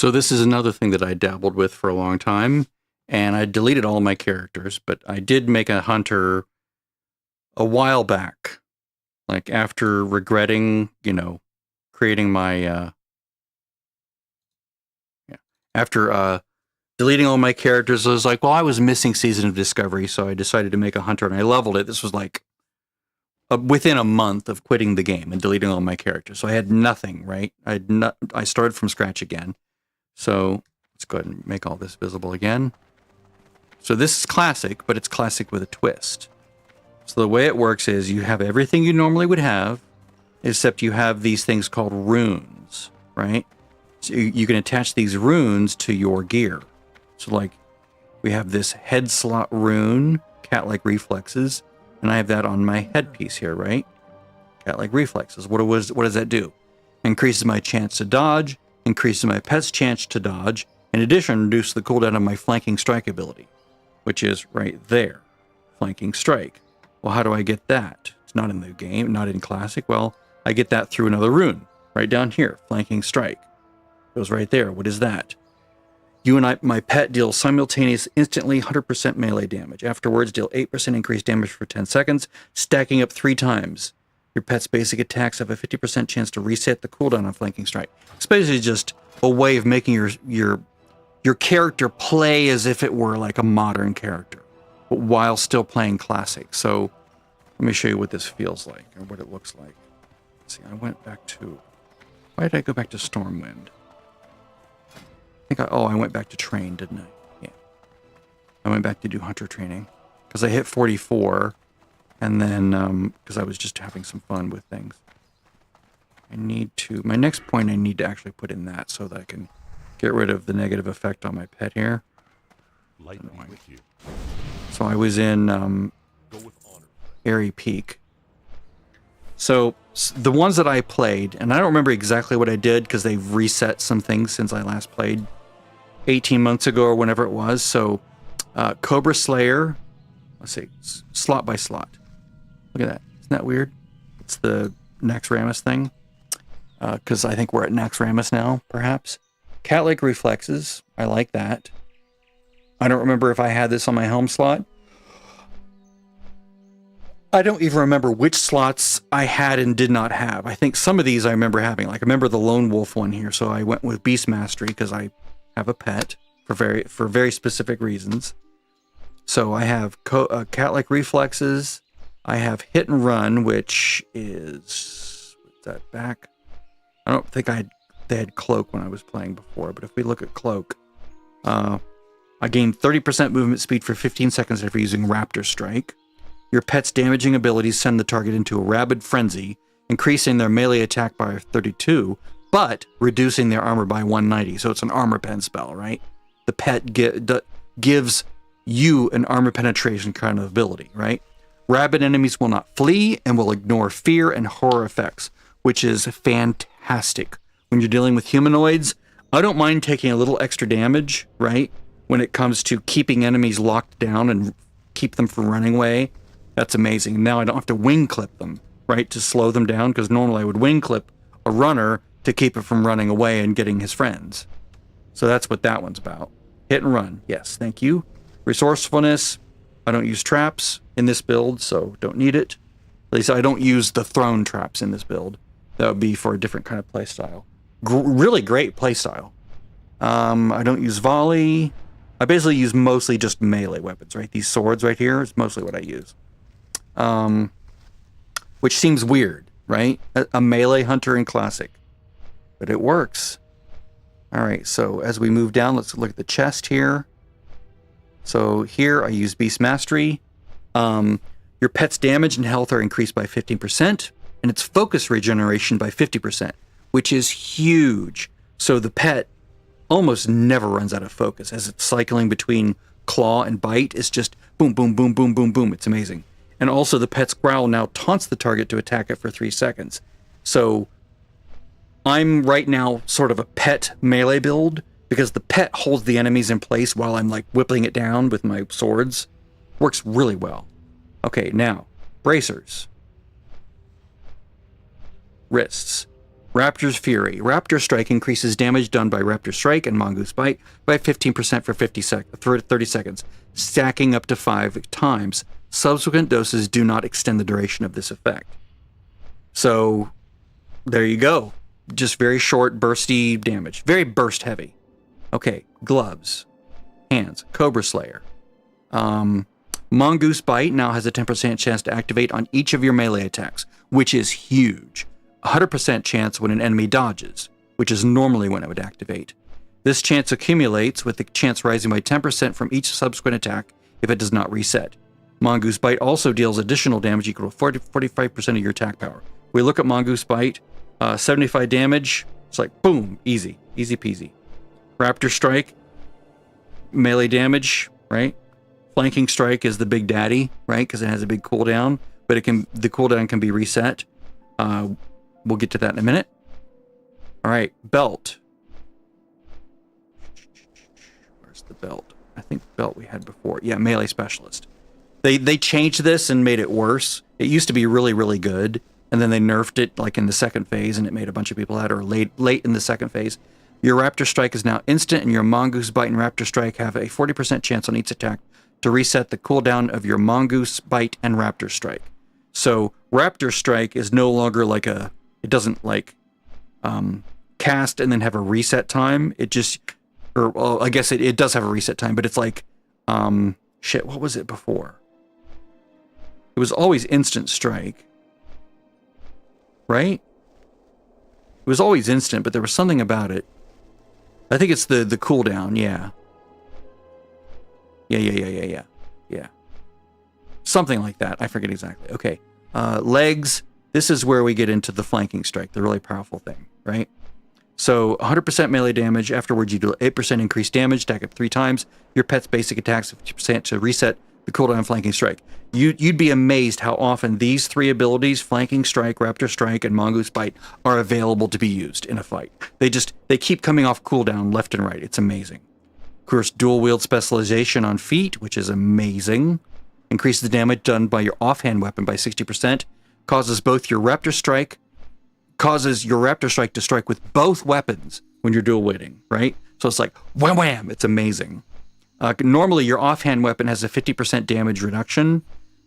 So this is another thing that I dabbled with for a long time, and I deleted all my characters, but I did make a hunter a while back, like after regretting, creating my, yeah, after deleting all my characters. I was like, well, I was missing Season of Discovery, so I decided to make a hunter, and I leveled it. This was like within a month of quitting the game and deleting all my characters. So I had nothing, right? I started from scratch again. So let's go ahead and make all this visible again. So this is classic, but it's classic with a twist. So the way it works is you have everything you normally would have, except you have these things called runes, right? So you can attach these runes to your gear. So like we have this head slot rune, cat-like reflexes, and I have that on my headpiece here, right? Cat-like reflexes. What does that do? Increases my chance to dodge, increases my pet's chance to dodge. In addition, reduces the cooldown of my flanking strike ability, which is right there. Flanking strike. Well, how do I get that? It's not in the game, not in Classic. Well, I get that through another rune. Right down here, flanking strike. Goes right there. What is that? You and my pet deal simultaneous, instantly 100% melee damage. Afterwards, deal 8% increased damage for 10 seconds, stacking up 3 times. Your pet's basic attacks have a 50% chance to reset the cooldown on flanking strike. It's basically just a way of making your character play as if it were like a modern character, but while still playing classic. So let me show you what this feels like, or what it looks like. Let's see, I went back to... Why did I go back to Stormwind? I went back to train, didn't I? Yeah. I went back to do hunter training because I hit 44, and then because I was just having some fun with things. My next point I need to actually put in that so that I can get rid of the negative effect on my pet here. So I was in Airy Peak. So the ones that I played, and I don't remember exactly what I did because they've reset some things since I last played 18 months ago or whenever it was. So Cobra Slayer, let's see, slot by slot. Look at that. Isn't that weird? It's the Naxxramas thing. Because I think we're at Naxxramas now, perhaps. Cat-like reflexes. I like that. I don't remember if I had this on my helm slot. I don't even remember which slots I had and did not have. I think some of these I remember having. Like I remember the Lone Wolf one here, so I went with Beast Mastery because I have a pet for very specific reasons. So I have cat-like reflexes. I have Hit and Run, which is... What's that back? I don't think they had Cloak when I was playing before, but if we look at Cloak, I gained 30% movement speed for 15 seconds after using Raptor Strike. Your pet's damaging abilities send the target into a rabid frenzy, increasing their melee attack by 32, but reducing their armor by 190. So it's an armor pen spell, right? The pet gives you an armor penetration kind of ability, right? Rabid enemies will not flee and will ignore fear and horror effects, which is fantastic. When you're dealing with humanoids, I don't mind taking a little extra damage, right? When it comes to keeping enemies locked down and keep them from running away. That's amazing. Now I don't have to wing clip them, right, to slow them down, because normally I would wing clip a runner to keep it from running away and getting his friends. So that's what that one's about. Hit and run. Yes, thank you. Resourcefulness. I don't use traps in this build, so don't need it. At least I don't use the thrown traps in this build. That would be for a different kind of playstyle. Really great playstyle. I don't use volley. I basically use mostly just melee weapons, right? These swords right here is mostly what I use. Which seems weird, right? A melee hunter in Classic. But it works. Alright, so as we move down, let's look at the chest here. So here I use Beast Mastery. Your pet's damage and health are increased by 15%, and its focus regeneration by 50%, which is huge. So the pet almost never runs out of focus. As it's cycling between claw and bite, it's just boom, boom, boom, boom, boom, boom. It's amazing. And also the pet's growl now taunts the target to attack it for 3 seconds. So I'm right now sort of a pet melee build, because the pet holds the enemies in place while I'm like whipping it down with my swords. Works really well. Okay, now, bracers. Wrists. Raptor's Fury. Raptor Strike increases damage done by Raptor Strike and Mongoose Bite by 15% for 30 seconds, stacking up to 5 times. Subsequent doses do not extend the duration of this effect. So, there you go. Just very short, bursty damage. Very burst heavy. Okay, gloves. Hands. Cobra Slayer. Mongoose Bite now has a 10% chance to activate on each of your melee attacks, which is huge. 100% chance when an enemy dodges, which is normally when it would activate. This chance accumulates, with the chance rising by 10% from each subsequent attack if it does not reset. Mongoose Bite also deals additional damage equal to 45% of your attack power. We look at Mongoose Bite, 75 damage, it's like boom, easy peasy. Raptor Strike, melee damage, right? Flanking Strike is the big daddy, right? Because it has a big cooldown, but the cooldown can be reset. We'll get to that in a minute. All right, belt. Where's the belt? I think belt we had before. Yeah, melee specialist. They changed this and made it worse. It used to be really, really good, and then they nerfed it like in the second phase, and it made a bunch of people out, or late in the second phase. Your Raptor Strike is now instant, and your Mongoose Bite and Raptor Strike have a 40% chance on each attack to reset the cooldown of your Mongoose Bite and Raptor Strike. So Raptor Strike is no longer like it doesn't like cast and then have a reset time. It just, or well, I guess it does have a reset time, but it's like, shit, what was it before? It was always instant strike, right? It was always instant, but there was something about it. I think it's the cooldown, yeah. Yeah. Something like that. I forget exactly. Okay. Legs. This is where we get into the flanking strike, the really powerful thing, right? So 100% melee damage. Afterwards, you do 8% increased damage, stack up 3 times. Your pet's basic attacks 50% to reset the cooldown flanking strike. You'd be amazed how often these 3 abilities, flanking strike, Raptor Strike, and Mongoose Bite, are available to be used in a fight. They keep coming off cooldown left and right. It's amazing. Of course, dual wield specialization on feet, which is amazing. Increases the damage done by your offhand weapon by 60%. Causes your Raptor Strike to strike with both weapons when you're dual wielding, right? So it's like wham wham. It's amazing. Normally, your offhand weapon has a 50% damage reduction,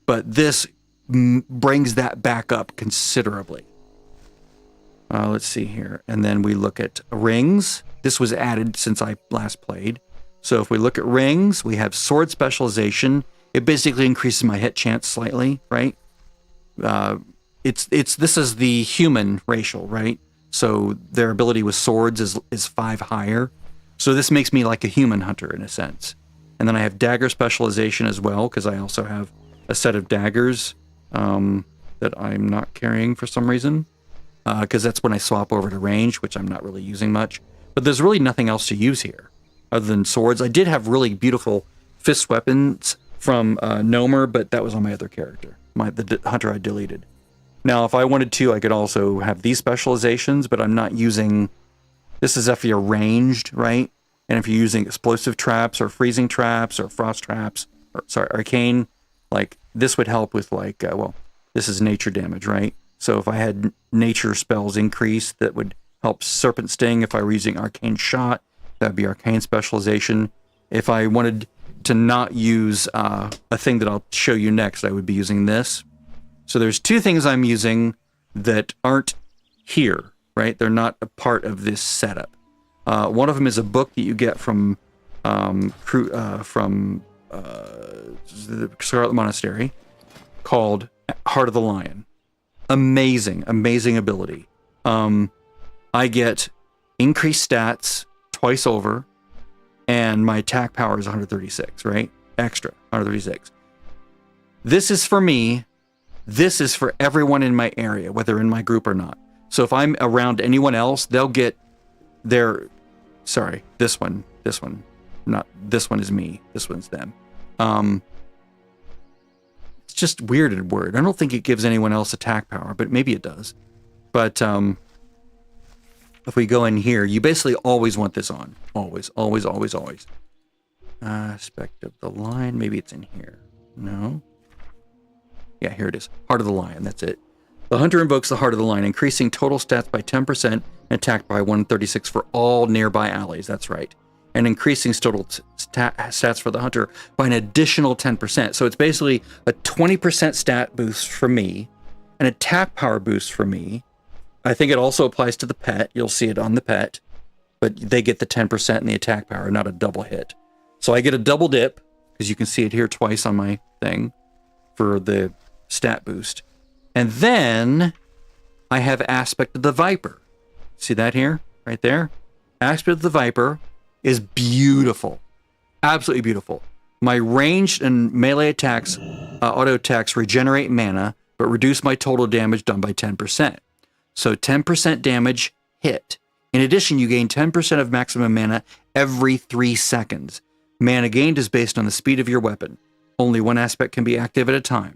but this brings that back up considerably. Let's see here. And then we look at rings. This was added since I last played. So if we look at rings, we have sword specialization. It basically increases my hit chance slightly, right? This is the human racial, right? So their ability with swords is 5 higher. So this makes me like a human hunter in a sense. And then I have dagger specialization as well, because I also have a set of daggers that I'm not carrying for some reason. Because that's when I swap over to range, which I'm not really using much. But there's really nothing else to use here other than swords. I did have really beautiful fist weapons from Nomer, but that was on my other character, the hunter I deleted. Now, if I wanted to, I could also have these specializations, but I'm not using... This is if you're ranged, right? And if you're using explosive traps or freezing traps or frost traps, arcane, like this would help with like, this is nature damage, right? So if I had nature spells increase, that would help Serpent Sting. If I were using Arcane Shot, that would be Arcane Specialization. If I wanted to not use a thing that I'll show you next, I would be using this. So there's 2 things I'm using that aren't here, right? They're not a part of this setup. One of them is a book that you get from the Scarlet Monastery called Heart of the Lion. Amazing ability. I get increased stats twice over, and my attack power is 136, right? Extra, 136. This is for me. This is for everyone in my area, whether in my group or not. So if I'm around anyone else, they'll get their... Sorry, this one. Not this one is me. This one's them. It's just weirded word. I don't think it gives anyone else attack power, but maybe it does. But if we go in here, you basically always want this on. Always. Aspect of the Lion. Maybe it's in here. No. Yeah, here it is. Heart of the Lion. That's it. The hunter invokes the heart of the lion, increasing total stats by 10% and attack by 136 for all nearby allies. That's right. And increasing total stats for the hunter by an additional 10%. So it's basically a 20% stat boost for me, an attack power boost for me. I think it also applies to the pet. You'll see it on the pet. But they get the 10% in the attack power, not a double hit. So I get a double dip, because you can see it here twice on my thing, for the stat boost. And then I have Aspect of the Viper. See that here? Right there? Aspect of the Viper is beautiful. Absolutely beautiful. My ranged and melee attacks, auto attacks regenerate mana, but reduce my total damage done by 10%. So 10% damage hit. In addition, you gain 10% of maximum mana every 3 seconds. Mana gained is based on the speed of your weapon. Only one aspect can be active at a time.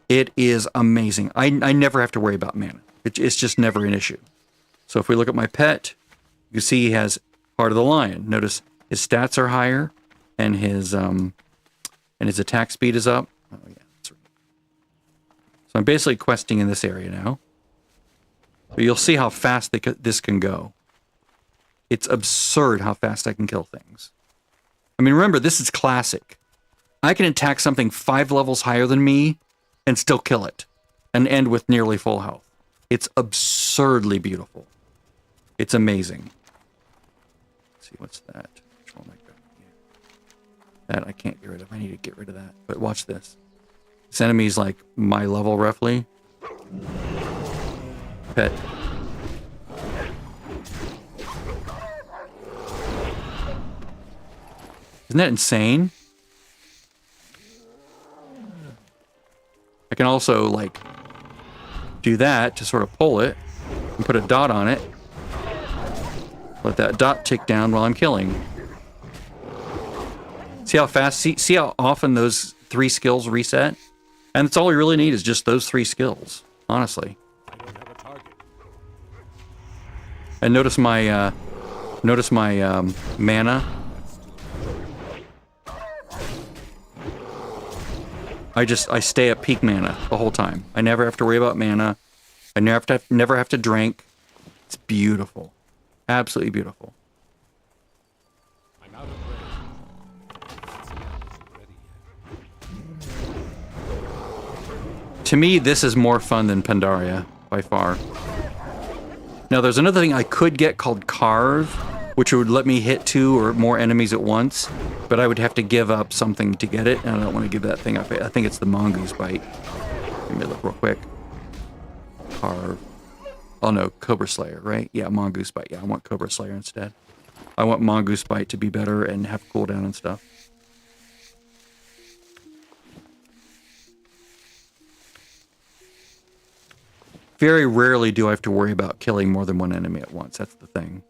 It is amazing. I never have to worry about mana. It's just never an issue. So if we look at my pet, you see he has Heart of the Lion. Notice his stats are higher, and his attack speed is up. Oh yeah, that's right. So I'm basically questing in this area now. So you'll see how fast this can go. It's absurd how fast I can kill things. I mean, remember, this is classic. I can attack something 5 levels higher than me and still kill it and end with nearly full health. It's absurdly beautiful. It's amazing. Let's see, what's that? Which one am I got here? That I can't get rid of. I need to get rid of that. But watch this. This enemy's like my level, roughly. Pet. Isn't that insane? I can also, like, do that to sort of pull it and put a dot on it. Let that dot tick down while I'm killing. See how fast, see how often those 3 skills reset? And that's all you really need is just those 3 skills, honestly. And notice my mana. I stay at peak mana the whole time. I never have to worry about mana. I never have to drink. It's beautiful. Absolutely beautiful. To me, this is more fun than Pandaria, by far. Now, there's another thing I could get called Carve, which would let me hit 2 or more enemies at once, but I would have to give up something to get it, and I don't want to give that thing up. I think it's the Mongoose Bite. Let me look real quick. Carve. Oh no, Cobra Slayer, right? Yeah, Mongoose Bite. Yeah, I want Cobra Slayer instead. I want Mongoose Bite to be better and have cooldown and stuff. Very rarely do I have to worry about killing more than one enemy at once. That's the thing.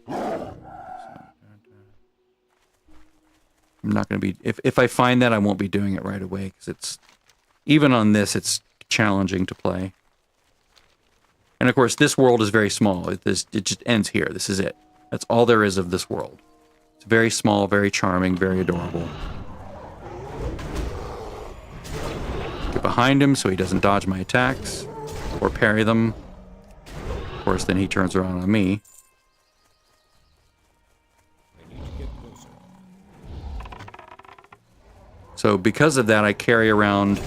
I'm not going to be... If I find that, I won't be doing it right away, because it's... Even on this, it's challenging to play. And of course, this world is very small. It just ends here. This is it. That's all there is of this world. It's very small, very charming, very adorable. Get behind him so he doesn't dodge my attacks or parry them. Of course, then he turns around on me. So because of that, I carry around...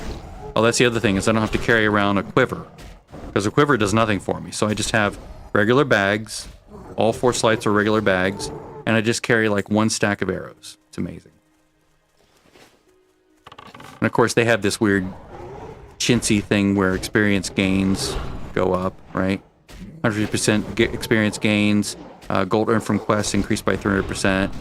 Oh, that's the other thing, is I don't have to carry around a quiver. Because a quiver does nothing for me. So I just have regular bags. All 4 slides are regular bags. And I just carry like 1 stack of arrows. It's amazing. And of course, they have this weird chintzy thing where experience gains go up, right? 100% experience gains. Gold earned from quests increased by 300%.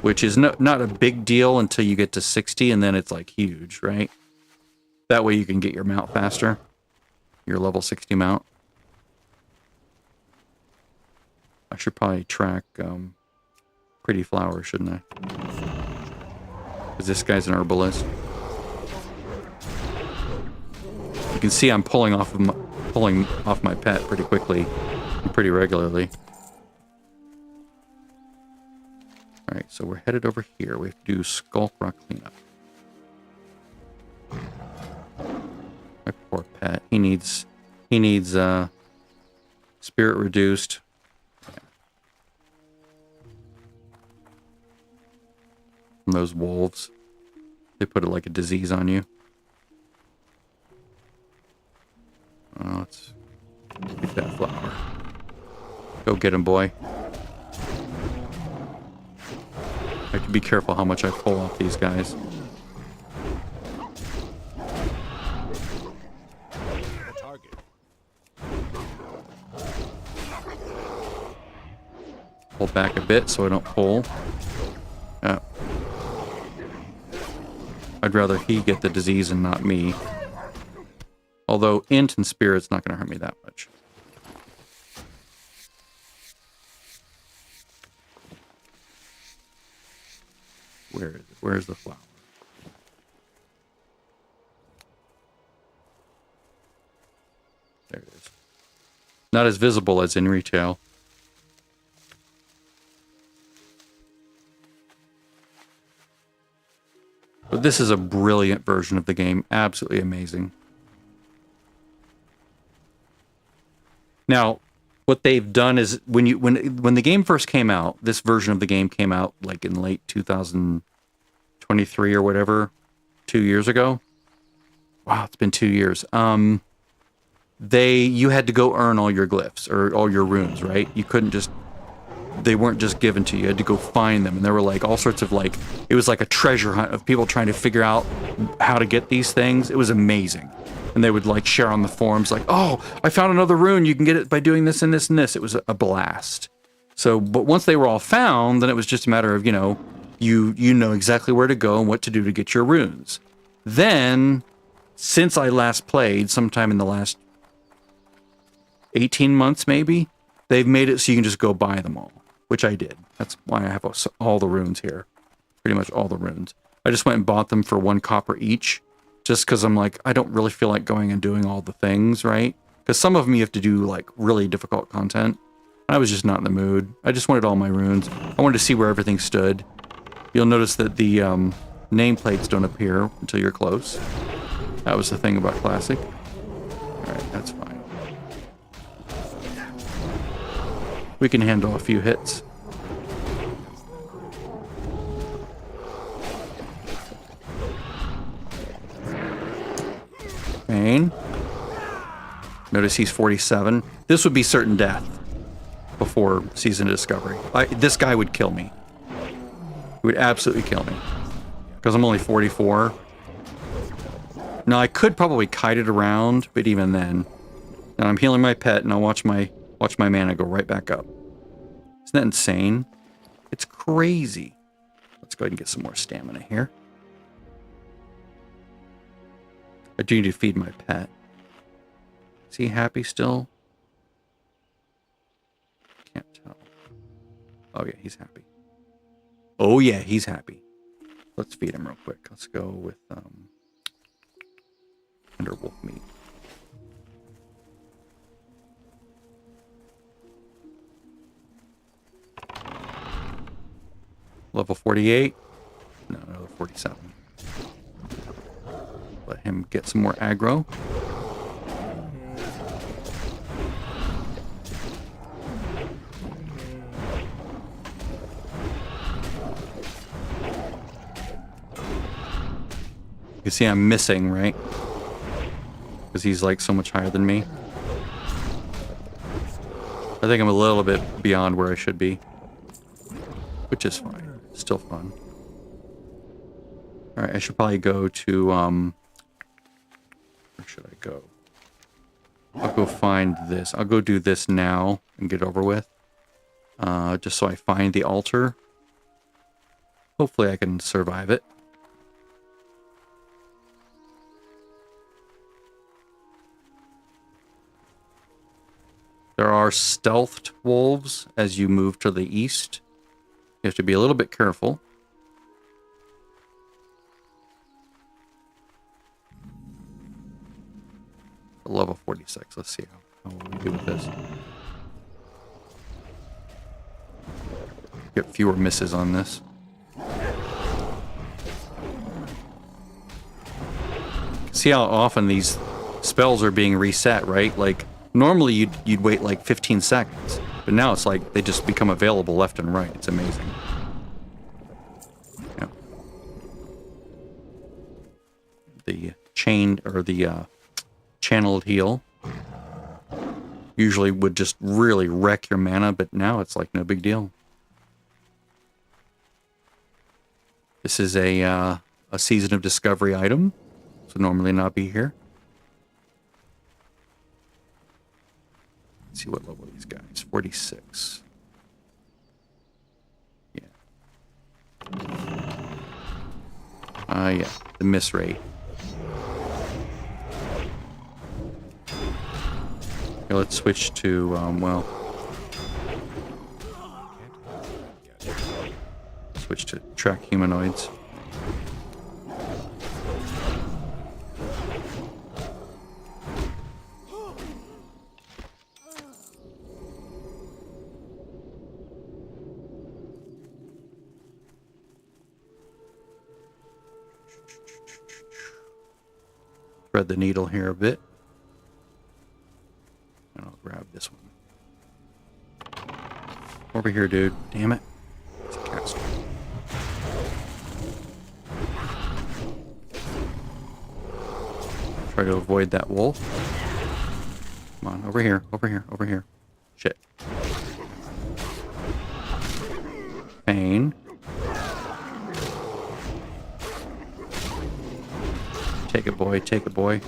Which is not a big deal until you get to 60, and then it's like huge, right? That way you can get your mount faster. Your level 60 mount. I should probably track Pretty Flower, shouldn't I? Because this guy's an herbalist. You can see I'm pulling off my pet pretty quickly and pretty regularly. Alright, so we're headed over here. We have to do Skulk Rock cleanup. Poor pet. He needs spirit reduced. From those wolves. They put it like a disease on you. Let's get that flower. Go get him, boy. I have to be careful how much I pull off these guys. Pull back a bit so I don't pull. I'd rather he get the disease and not me. Although int and spirit's not going to hurt me that much. Where is it? Where's the flower? There it is. Not as visible as in retail. But this is a brilliant version of the game. Absolutely amazing. Now, what they've done is when the game first came out, this version of the game came out like in late 2023 or whatever, 2 years ago. Wow, it's been 2 years. You had to go earn all your glyphs or all your runes, right? You couldn't just, they weren't just given to you. You had to go find them. And there were like all sorts of like, it was like a treasure hunt of people trying to figure out how to get these things. It was amazing. And they would like share on the forums like, oh, I found another rune. You can get it by doing this and this and this. It was a blast. So, but once they were all found, then it was just a matter of, you know exactly where to go and what to do to get your runes. Then, since I last played, sometime in the last 18 months maybe, they've made it so you can just go buy them all, which I did. That's why I have all the runes here. Pretty much all the runes. I just went and bought them for 1 copper each, just because I'm like, I don't really feel like going and doing all the things, right? Because some of them you have to do like really difficult content. I was just not in the mood. I just wanted all my runes. I wanted to see where everything stood. You'll notice that the nameplates don't appear until you're close. That was the thing about Classic. Alright, that's fine. We can handle a few hits. Pain. Notice he's 47. This would be certain death before Season of Discovery. This guy would kill me. He would absolutely kill me. Because I'm only 44. Now, I could probably kite it around, but even then. Now, I'm healing my pet, and I'll watch my mana go right back up. Isn't that insane? It's crazy. Let's go ahead and get some more stamina here. I do need to feed my pet. Is he happy still? Can't tell. Oh yeah, he's happy. Oh yeah, he's happy. Let's feed him real quick. Let's go with underwolf meat. Level 48. No, level 47. Let him get some more aggro. You can see I'm missing, right? Because he's like so much higher than me. I think I'm a little bit beyond where I should be. Which is fine. Still fun. Alright, I should probably go to, where should I go? I'll go find this. I'll go do this now and get over with. Just so I find the altar. Hopefully I can survive it. There are stealthed wolves as you move to the east. You have to be a little bit careful. Level 46. Let's see how we do with this. Get fewer misses on this. See how often these spells are being reset, right? Like normally you'd wait like 15 seconds, but now it's like they just become available left and right. It's amazing. Yeah. The chain or the channeled heal usually would just really wreck your mana, but now it's like no big deal. This is a Season of Discovery item, so normally not be here. Let's see what level are these guys. 46. Yeah. Yeah, the miss rate. Okay, let's switch to, well, switch to track humanoids. Thread the needle here a bit. And I'll grab this one. Over here, dude. Damn it. It's a caster. Try to avoid that wolf. Come on, over here, over here, over here. Shit. Pain. Take it, boy. Take it, boy.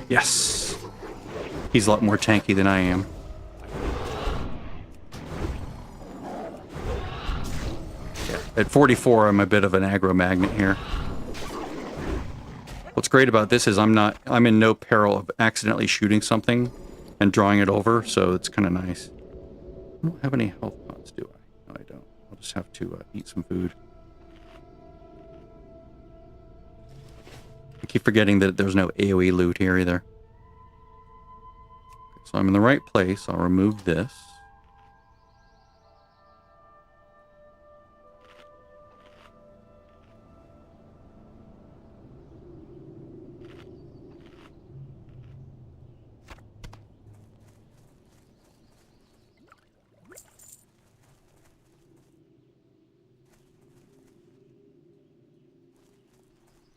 Yes. He's a lot more tanky than I am. Yeah. At 44, I'm a bit of an aggro magnet here. What's great about this is I'm in no peril of accidentally shooting something and drawing it over, so it's kind of nice. I don't have any health pots, do I? No, I don't. I'll just have to eat some food. I keep forgetting that there's no AoE loot here either. Okay, so I'm in the right place. I'll remove this.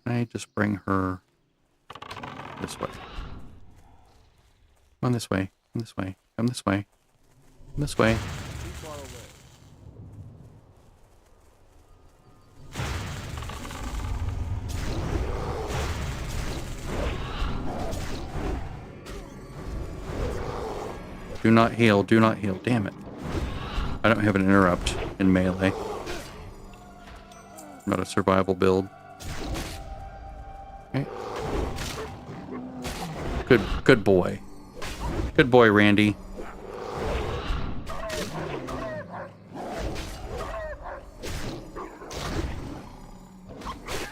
I just bring her this way. Come on this way. Come this way. Come this way. Come this way. Do not heal. Do not heal. Damn it. I don't have an interrupt in melee. Not a survival build. Okay. Good boy. Good boy, Randy.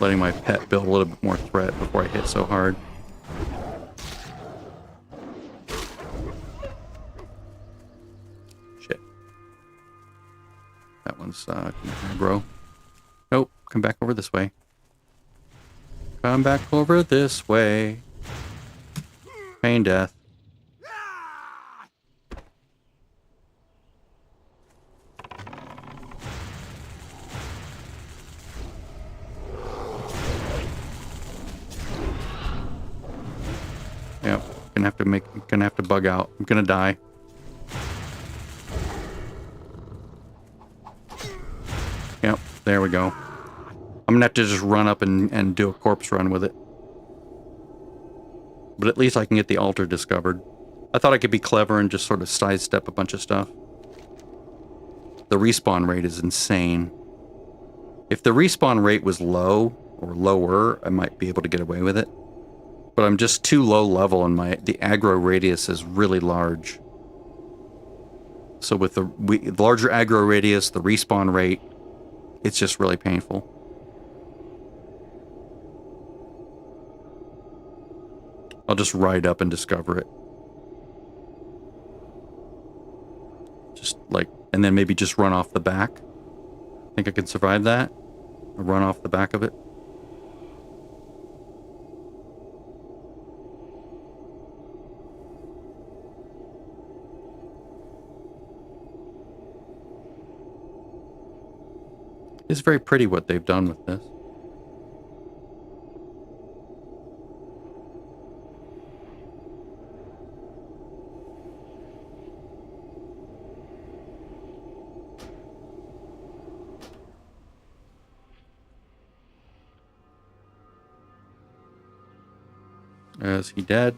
Letting my pet build a little bit more threat before I hit so hard. Shit. That one's aggro. Nope. Come back over this way. Come back over this way. Pain death. Yep. Gonna have to bug out. I'm gonna die. Yep. There we go. I'm gonna have to just run up and do a corpse run with it. But at least I can get the altar discovered. I thought I could be clever and just sort of sidestep a bunch of stuff. The respawn rate is insane. If the respawn rate was low or lower, I might be able to get away with it. But I'm just too low level and the aggro radius is really large. So with the larger aggro radius, the respawn rate, it's just really painful. I'll just ride up and discover it. Just like, and then maybe just run off the back. Think I can survive that? Or run off the back of it? It's very pretty what they've done with this. Is he dead?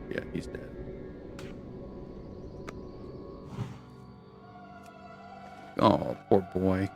Yeah, he's dead. Oh, poor boy.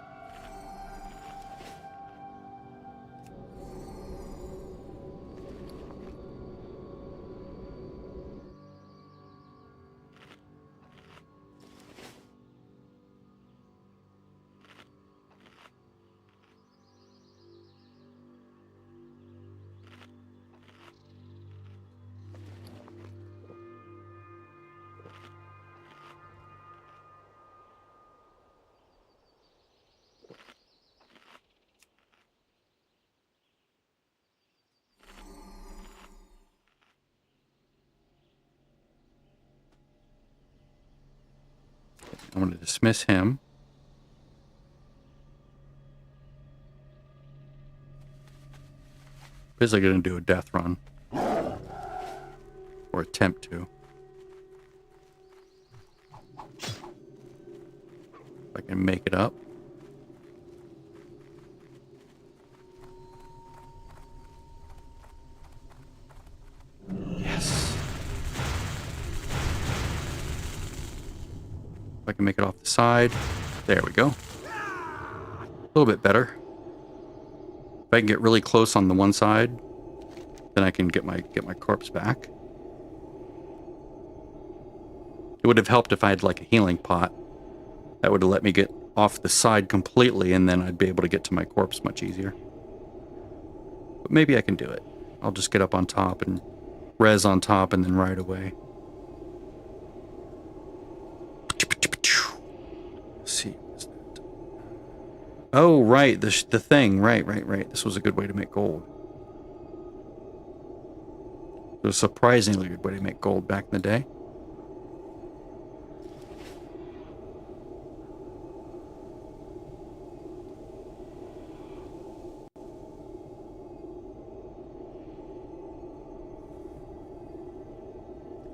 I'm going to dismiss him. Basically going to do a death run. Or attempt to. If I can make it up. Yes. If I can make it off the side. There we go. A little bit better. If I can get really close on the one side, then I can get my corpse back. It would have helped if I had like a healing pot. That would have let me get off the side completely, and then I'd be able to get to my corpse much easier. But maybe I can do it. I'll just get up on top and res on top and then ride away. Let's see. Oh, right. The thing. Right. This was a good way to make gold. It was a surprisingly good way to make gold back in the day.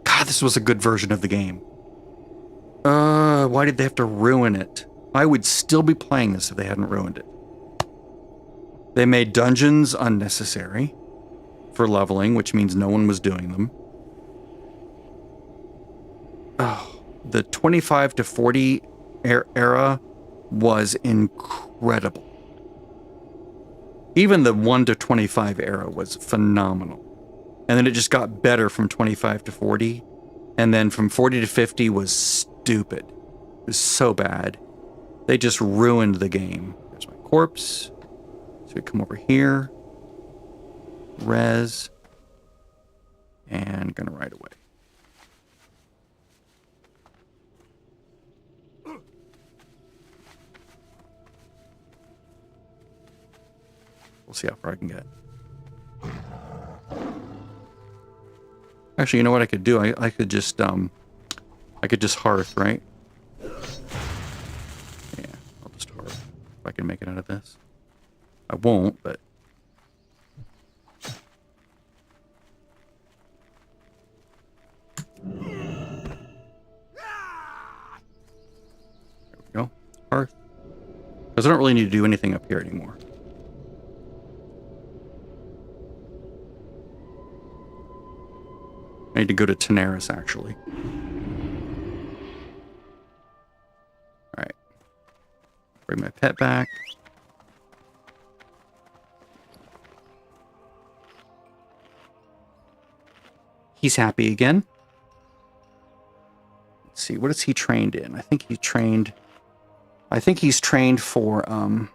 God, this was a good version of the game. Why did they have to ruin it? I would still be playing this if they hadn't ruined it. They made dungeons unnecessary for leveling, which means no one was doing them. Oh, the 25 to 40 era was incredible. Even the 1 to 25 era was phenomenal. And then it just got better from 25 to 40. And then from 40 to 50 was stupid. It was so bad. They just ruined the game. There's my corpse. So we come over here. Res. And gonna ride away. We'll see how far I can get. Actually, you know what I could do? I could just hearth, right? Yeah, I'll just hearth if I can make it out of this. I won't, but there we go. Hearth. Because I don't really need to do anything up here anymore. I need to go to Tenaris, actually. Alright. Bring my pet back. He's happy again. Let's see, what is he trained in? I think he's trained for, to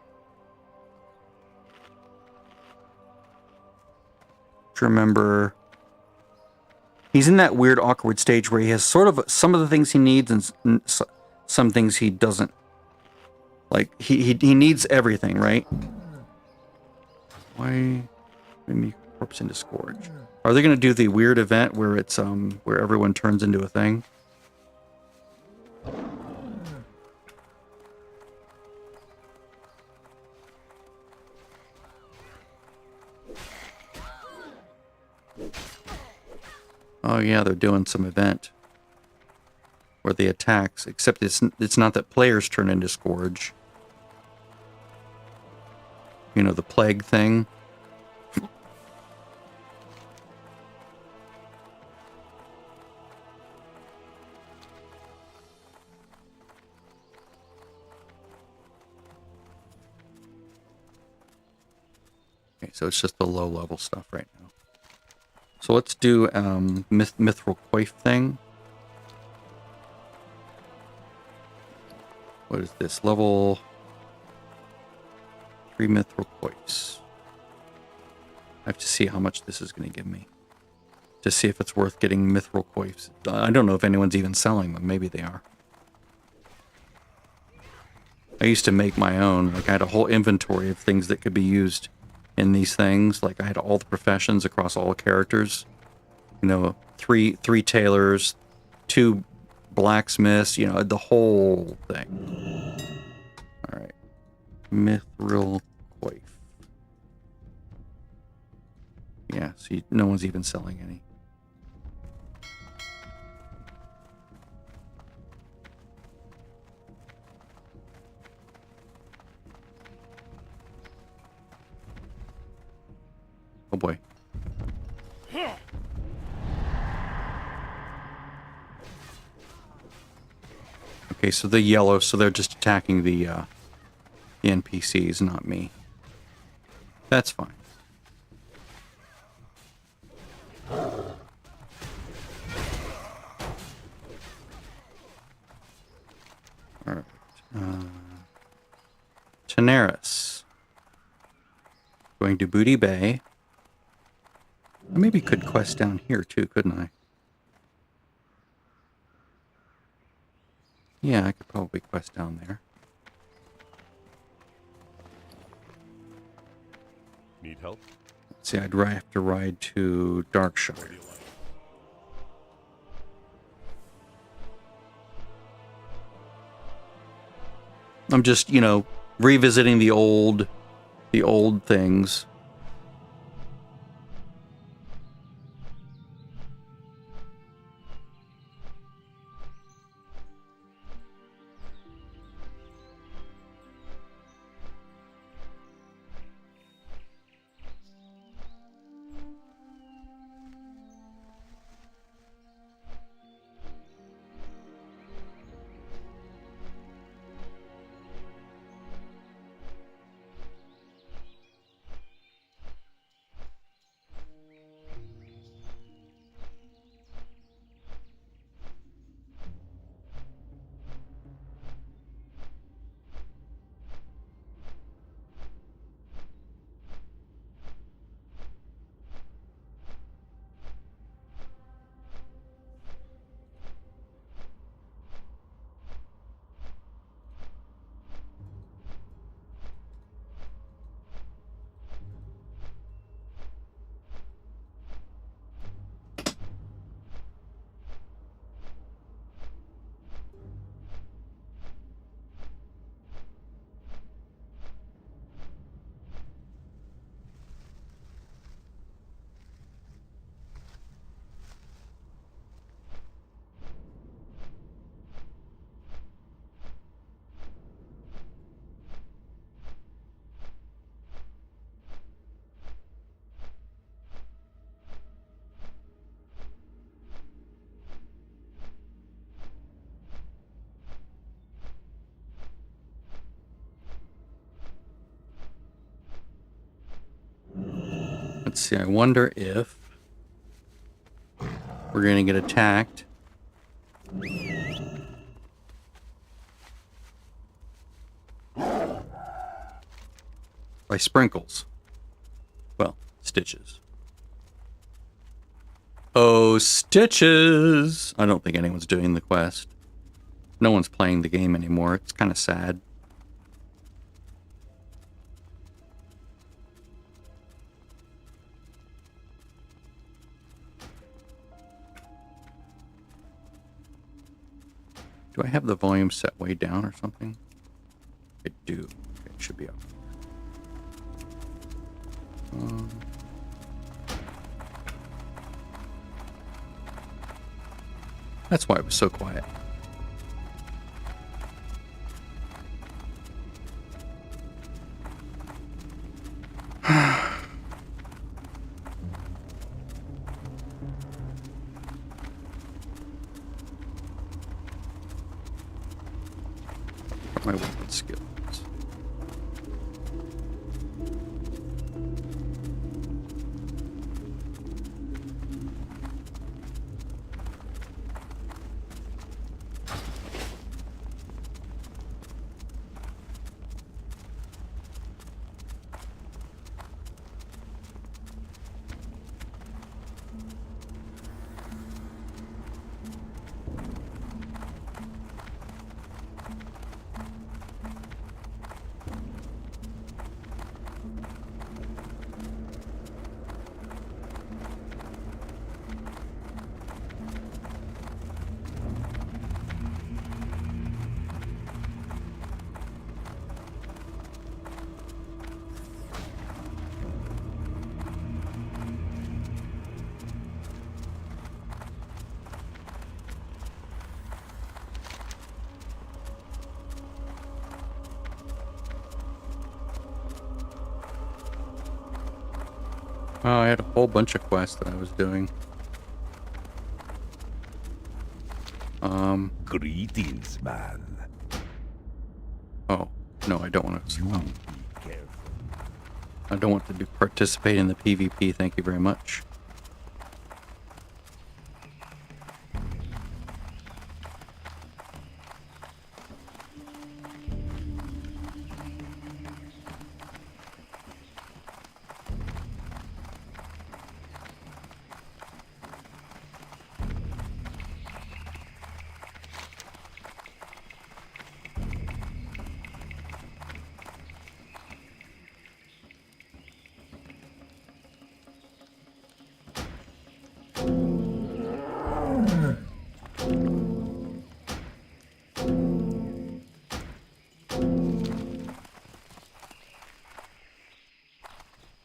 remember... He's in that weird, awkward stage where he has sort of some of the things he needs and some things he doesn't. Like, he needs everything, right? Why me corpse into Scourge? Are they going to do the weird event where it's where everyone turns into a thing? Oh yeah, they're doing some event where the attacks, except it's not that players turn into Scourge. You know, the plague thing. Okay, so it's just the low level stuff right now. So let's do Mithril Coif thing. What is this? Level 3 Mithril Coifs. I have to see how much this is going to give me. To see if it's worth getting Mithril Coifs. I don't know if anyone's even selling them. Maybe they are. I used to make my own. Like, I had a whole inventory of things that could be used in these things. Like, I had all the professions across all characters. You know, three tailors, 2 blacksmiths, you know, the whole thing. All right. Mithril Coif. Yeah, see, no one's even selling any. Oh boy. Okay, so the yellow, so they're just attacking the NPCs, not me. That's fine. Alright. Tenaris. Going to Booty Bay. I maybe could quest down here too, couldn't I? Yeah, I could probably quest down there. Need help? Let's see, I'd have to ride to Darkshire. I'm just, you know, revisiting the old things. Let's see, I wonder if we're going to get attacked by sprinkles. Well, stitches. Oh, Stitches! I don't think anyone's doing the quest. No one's playing the game anymore. It's kind of sad. Do I have the volume set way down or something? I do. Okay, it should be up. That's why it was so quiet. My weapon skills. Oh, I had a whole bunch of quests that I was doing. Greetings, man. Oh, no, I don't want to. Be careful. I don't want to participate in the PvP. Thank you very much.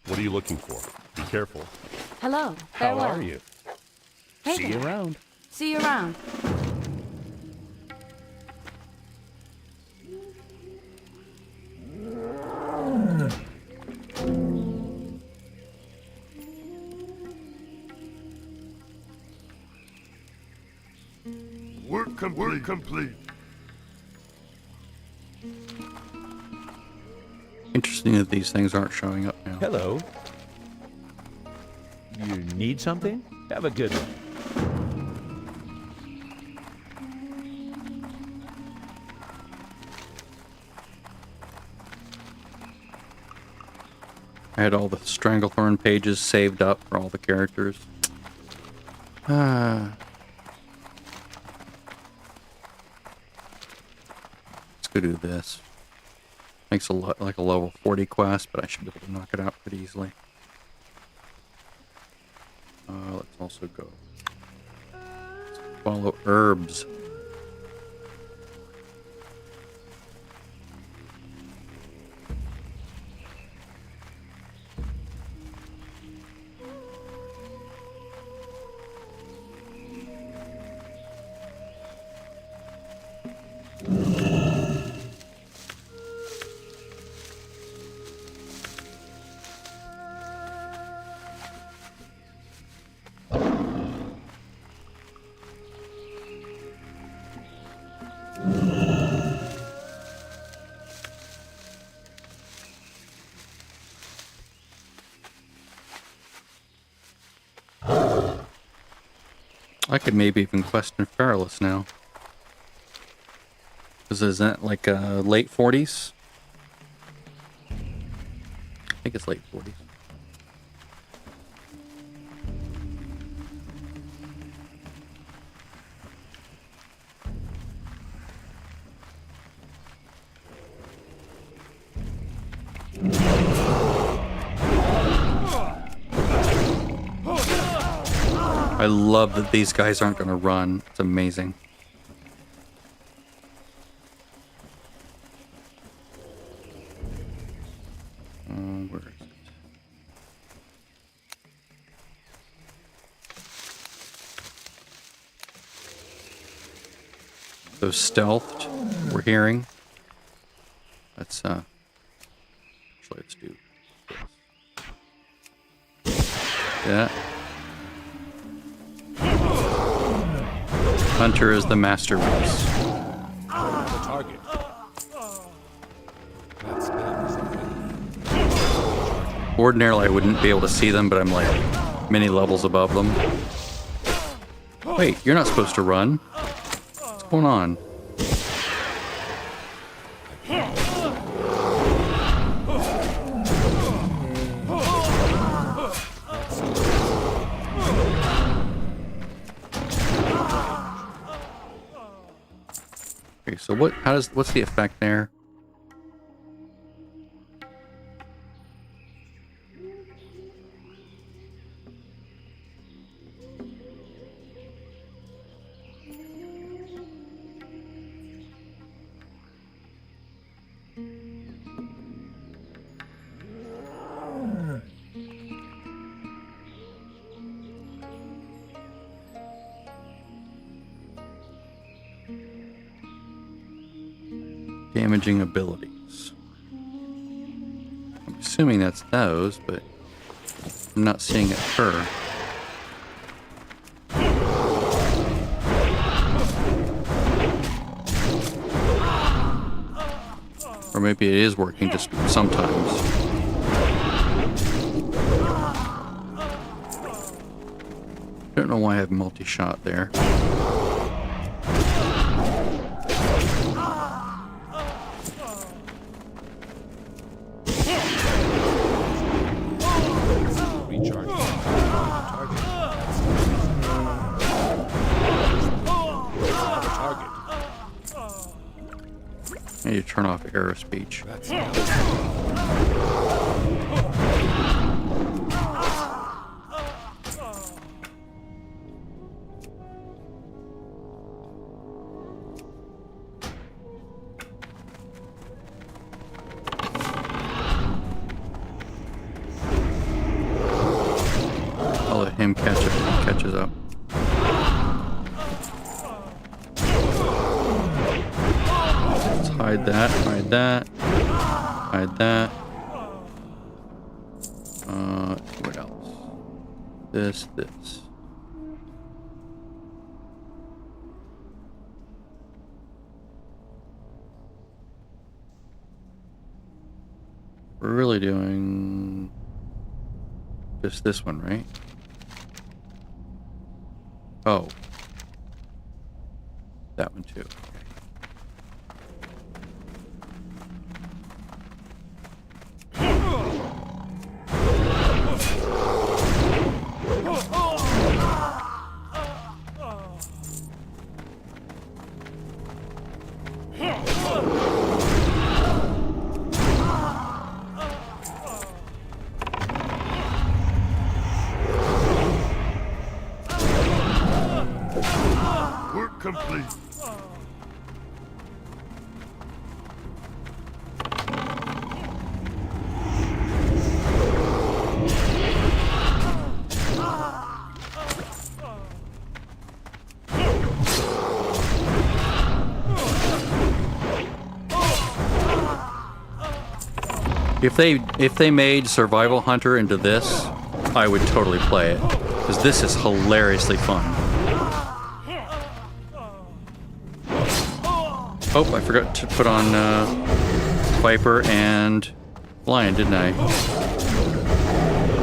What are you looking for? Be careful. Hello. How Farewell. are you? Hey See you there. around. See you around. Work complete. Interesting that these things aren't showing up now. Hello. You need something? Have a good one. I had all the Stranglethorn pages saved up for all the characters. Let's go do this. Makes a lot like a level 40 quest, but I should be able to knock it out pretty easily. Let's also go follow herbs. I could maybe even question Feralus now. Because isn't that like late 40s? I think it's late 40s. I love that these guys aren't going to run. It's amazing. Where is it? Those stealthed, we're hearing. Let's actually let's do this. Yeah. Hunter is the master race. The target. Ordinarily, I wouldn't be able to see them, but I'm like many levels above them. Wait, you're not supposed to run. What's going on? Okay, so what's the effect there? Damaging abilities. I'm assuming that's those, but I'm not seeing it occur. Or maybe it is working just sometimes. Don't know why I have multi-shot there. I need to turn off arrow speech. I'll let him catch it when he catches up. Hide that, hide that, hide that. What else? This. We're really doing just this one, right? Oh. That one too. Work complete. If they made Survival Hunter into this, I would totally play it, because this is hilariously fun. Oh, I forgot to put on Viper and Lion, didn't I?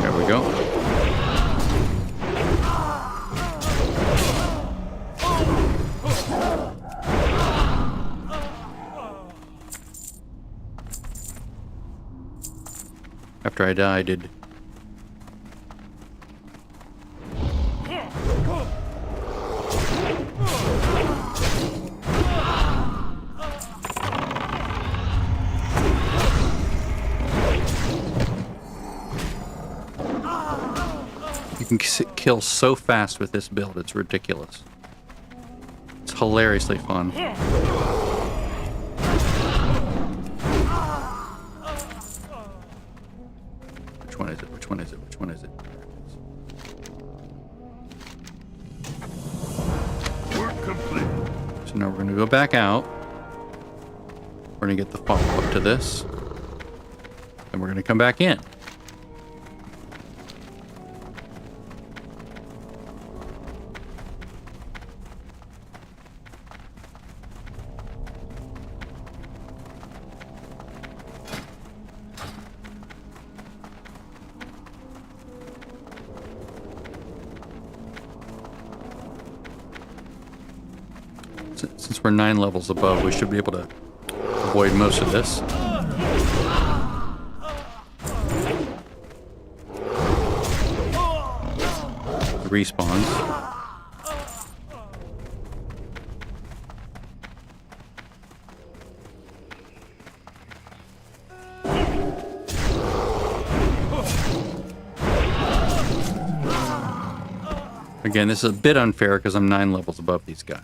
There we go. After I died, did can kill so fast with this build. It's ridiculous. It's hilariously fun. Which one is it? Which one is it? Which one is it? Work complete. So now we're going to go back out. We're going to get the follow-up to this. And we're going to come back in. Since we're 9 levels above, we should be able to avoid most of this. Respawns. Again, this is a bit unfair because I'm 9 levels above these guys.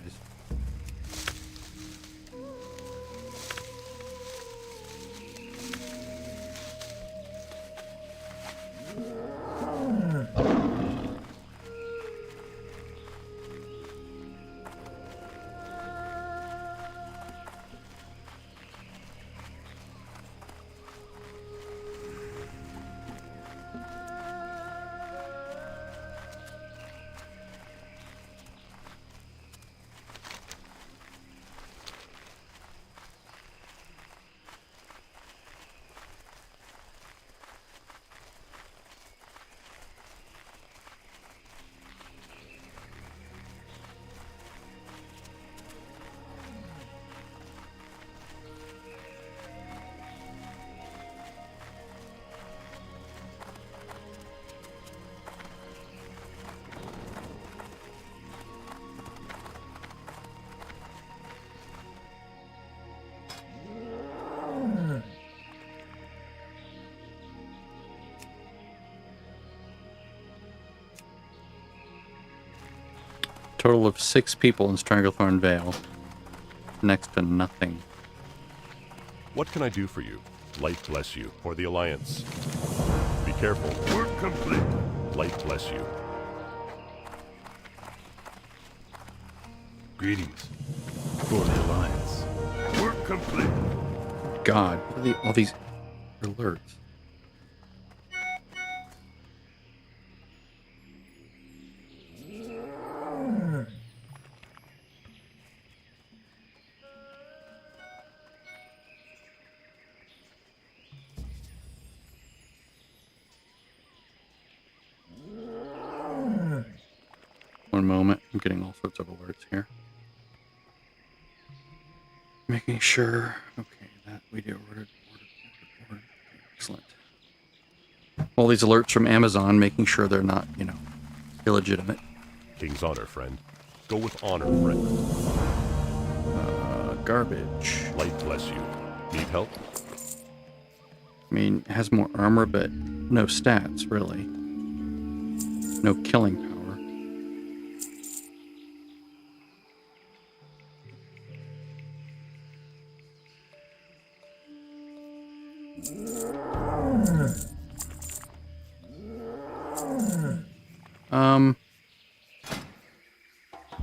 Total of 6 people in Stranglethorn Vale. Next to nothing. What can I do for you? Light bless you. For the Alliance. Be careful. Work complete. Light bless you. Greetings. For the Alliance. Work complete. God, what are all these alerts? One moment, I'm getting all sorts of alerts here. Making sure. Okay, that we do. Ordered. Excellent. All these alerts from Amazon, making sure they're not, illegitimate. King's honor, friend. Go with honor, friend. Garbage. Light bless you. Need help? I mean, it has more armor, but no stats, really. No killing power.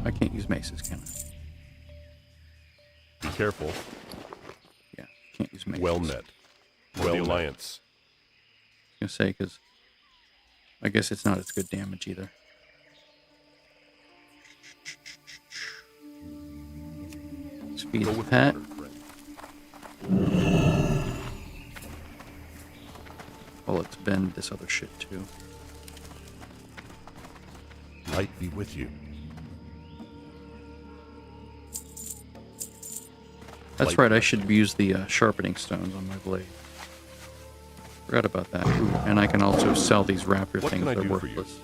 I can't use maces, can I? Be careful. Yeah, can't use maces. Well met. For the Alliance. I was gonna say, because I guess it's not as good damage either. Speed Go of with pet. honor, friend. Well, let's bend this other shit too. Light be with you. That's right, I should use the sharpening stones on my blade. Forgot about that. Ooh, and I can also sell these raptor What things. can I They're do for you? worthless.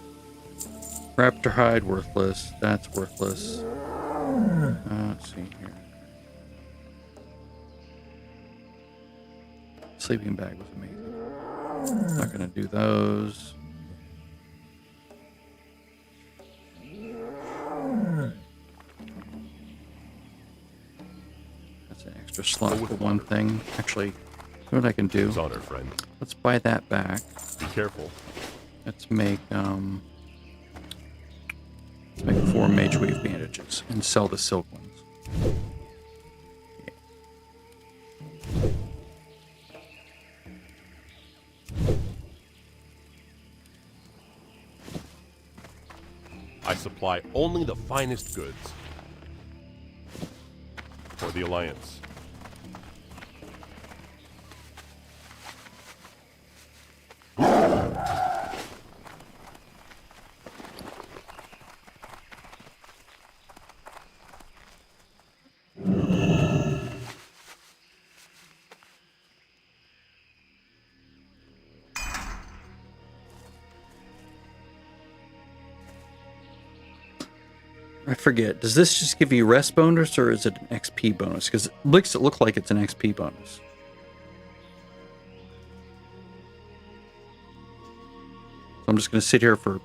Raptor hide, worthless. That's worthless. Let's see here. Sleeping bag was amazing. Not gonna do those. extra slot for one thing. Actually, you know what I can do? His honor, friend. Let's buy that back. Be careful. Let's make 4 mage wave bandages and sell the silk ones. I supply only the finest goods. For the Alliance. I forget. Does this just give you rest bonus or is it an XP bonus? Because it makes it look like it's an XP bonus. So I'm just going to sit here for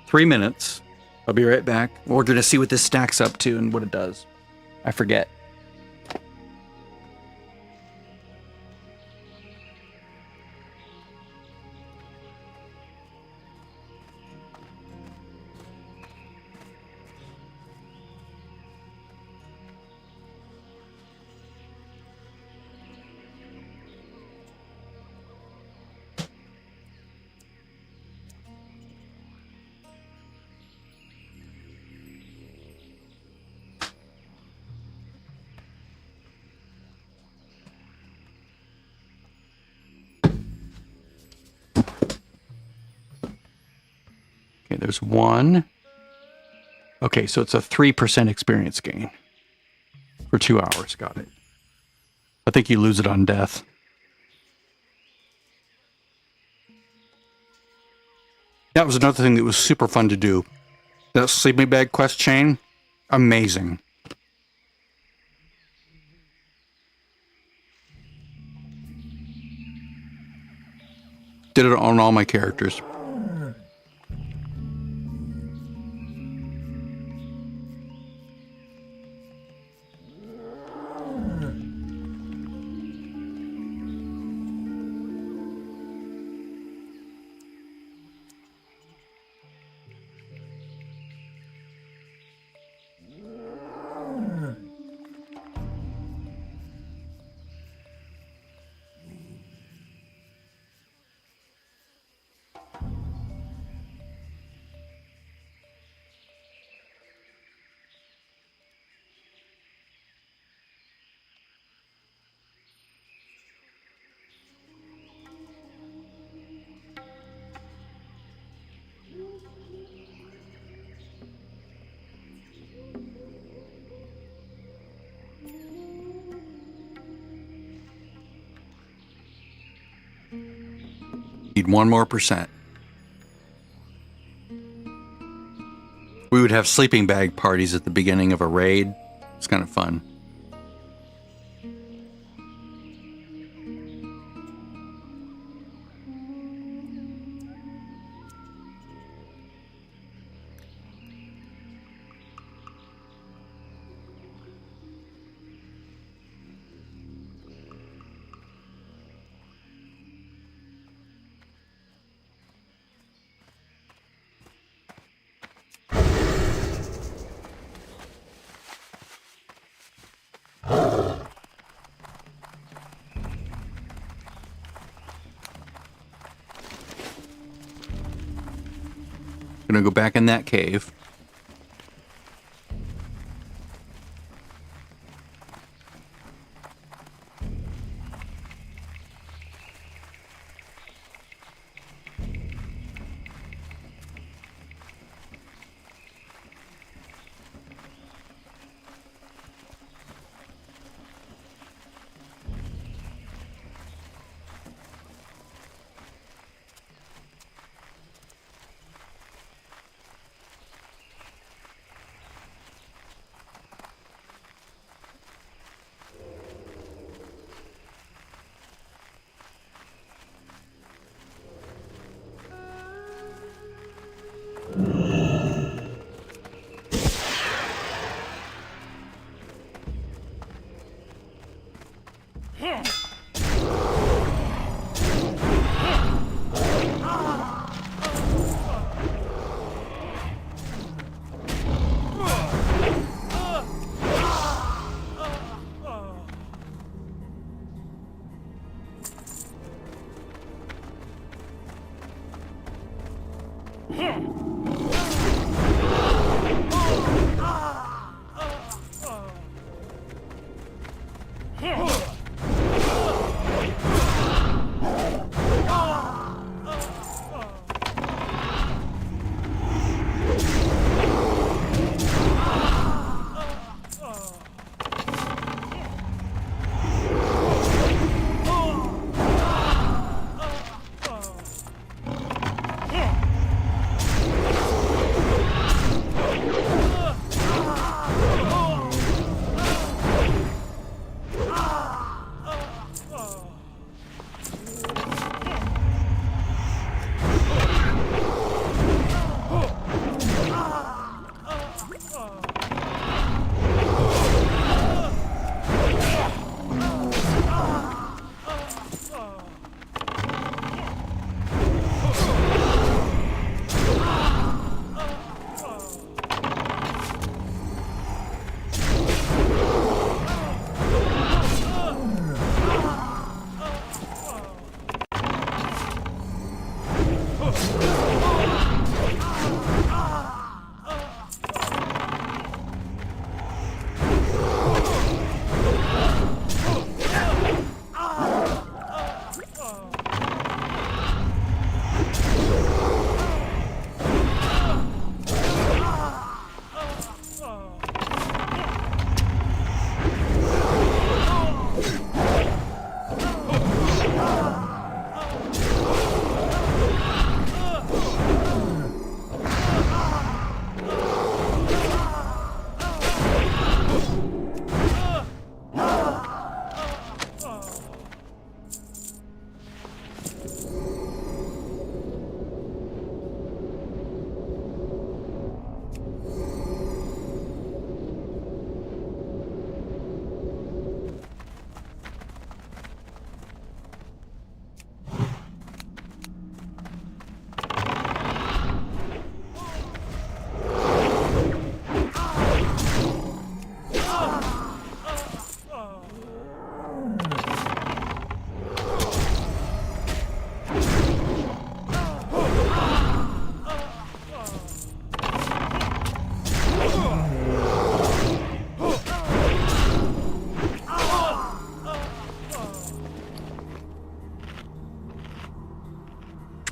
3 minutes. I'll be right back. We're going to see what this stacks up to and what it does. I forget. Okay, there's 1. Okay, so it's a 3% experience gain for 2 hours. Got it. I think you lose it on death. That was another thing that was super fun to do. That sleeping bag quest chain, amazing. Did it on all my characters. Need 1 more %. We would have sleeping bag parties at the beginning of a raid. It's kind of fun. Gonna go back in that cave.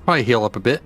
Probably heal up a bit.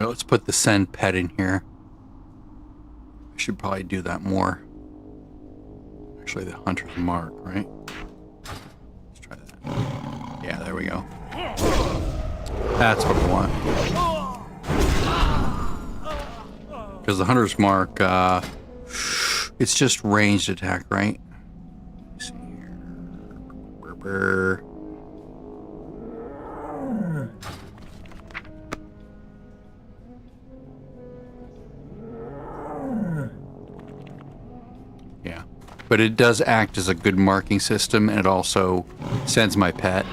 Let's put the send pet in here. I should probably do that more. Actually, the hunter's mark, right? Let's try that. Yeah, there we go. That's what I want. Because the hunter's mark, it's just ranged attack, right? Let's see here. Yeah, but it does act as a good marking system, and it also sends my pet.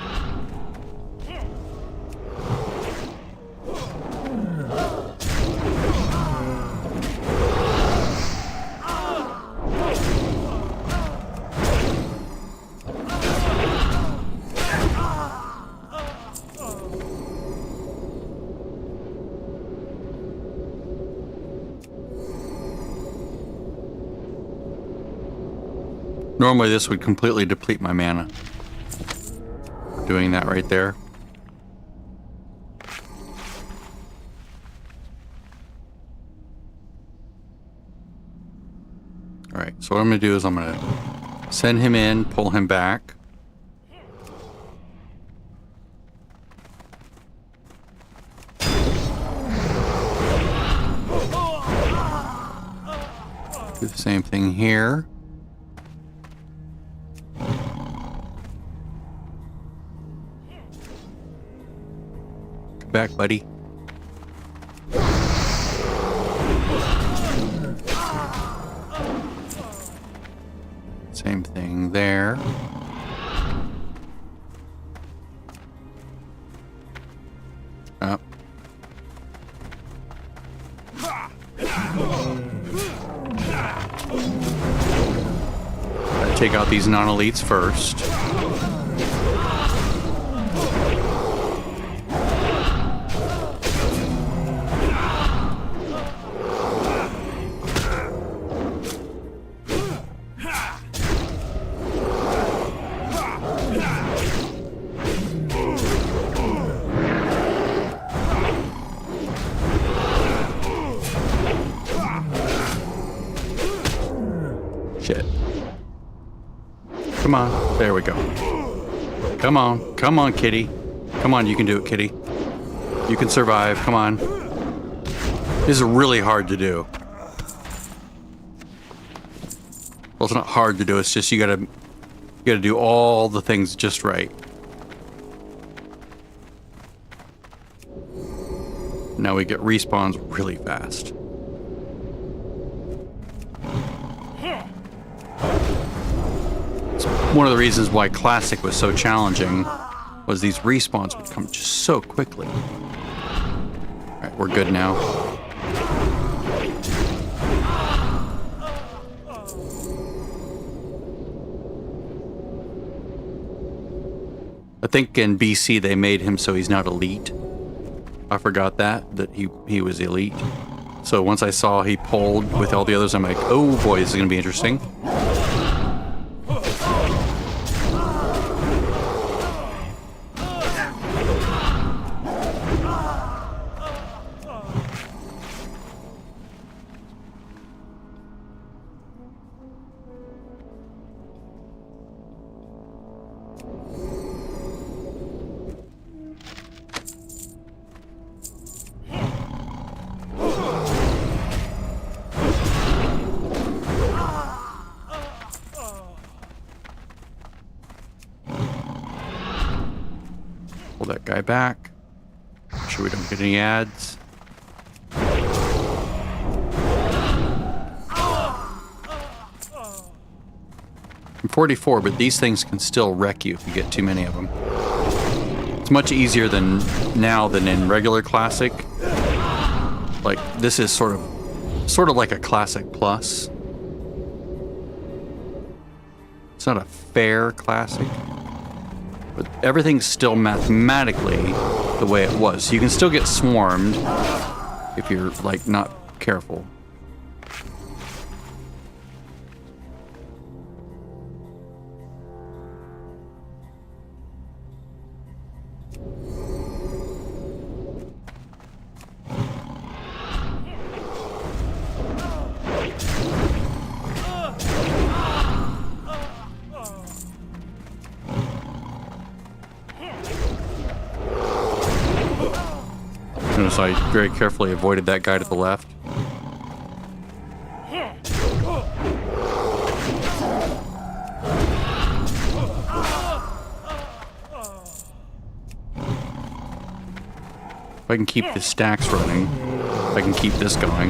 Normally this would completely deplete my mana. Doing that right there. So what I'm going to do is I'm going to send him in, pull him back. Do the same thing here. Come back, buddy. Same thing there. Up. Gotta take out these non-elites first. Shit. Come on. There we go. Come on. Come on, kitty. Come on, you can do it, kitty. You can survive. Come on. This is really hard to do. Well, it's not hard to do. It's just you gotta do all the things just right. Now we get respawns really fast. One of the reasons why Classic was so challenging was these respawns would come just so quickly. Alright, we're good now. I think in BC they made him so he's not elite. I forgot that he was elite. So once I saw he pulled with all the others, I'm like, oh boy, this is going to be interesting. Pull that guy back. Make sure we don't get any ads. I'm 44, but these things can still wreck you if you get too many of them. It's much easier than in regular Classic. Like, this is sort of like a Classic Plus. It's not a fair Classic. But everything's still mathematically the way it was. So you can still get swarmed if you're, like, not careful. Notice I very carefully avoided that guy to the left. If I can keep the stacks running, I can keep this going.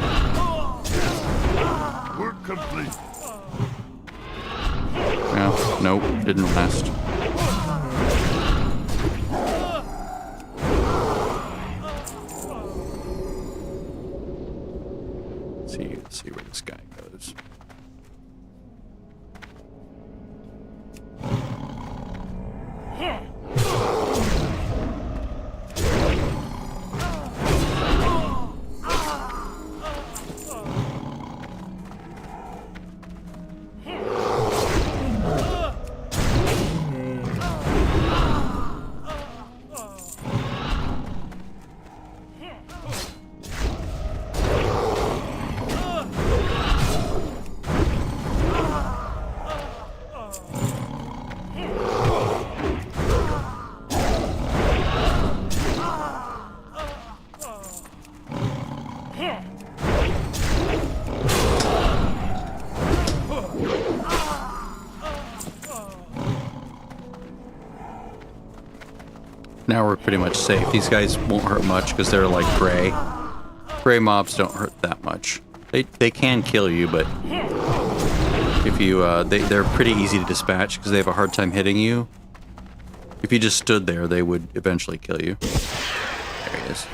Work complete. Well, nope, didn't last. Let's see where this guy goes. Now we're pretty much safe. These guys won't hurt much because they're like gray. Gray mobs don't hurt that much. They can kill you, but if you they're pretty easy to dispatch because they have a hard time hitting you. If you just stood there, they would eventually kill you. There he is.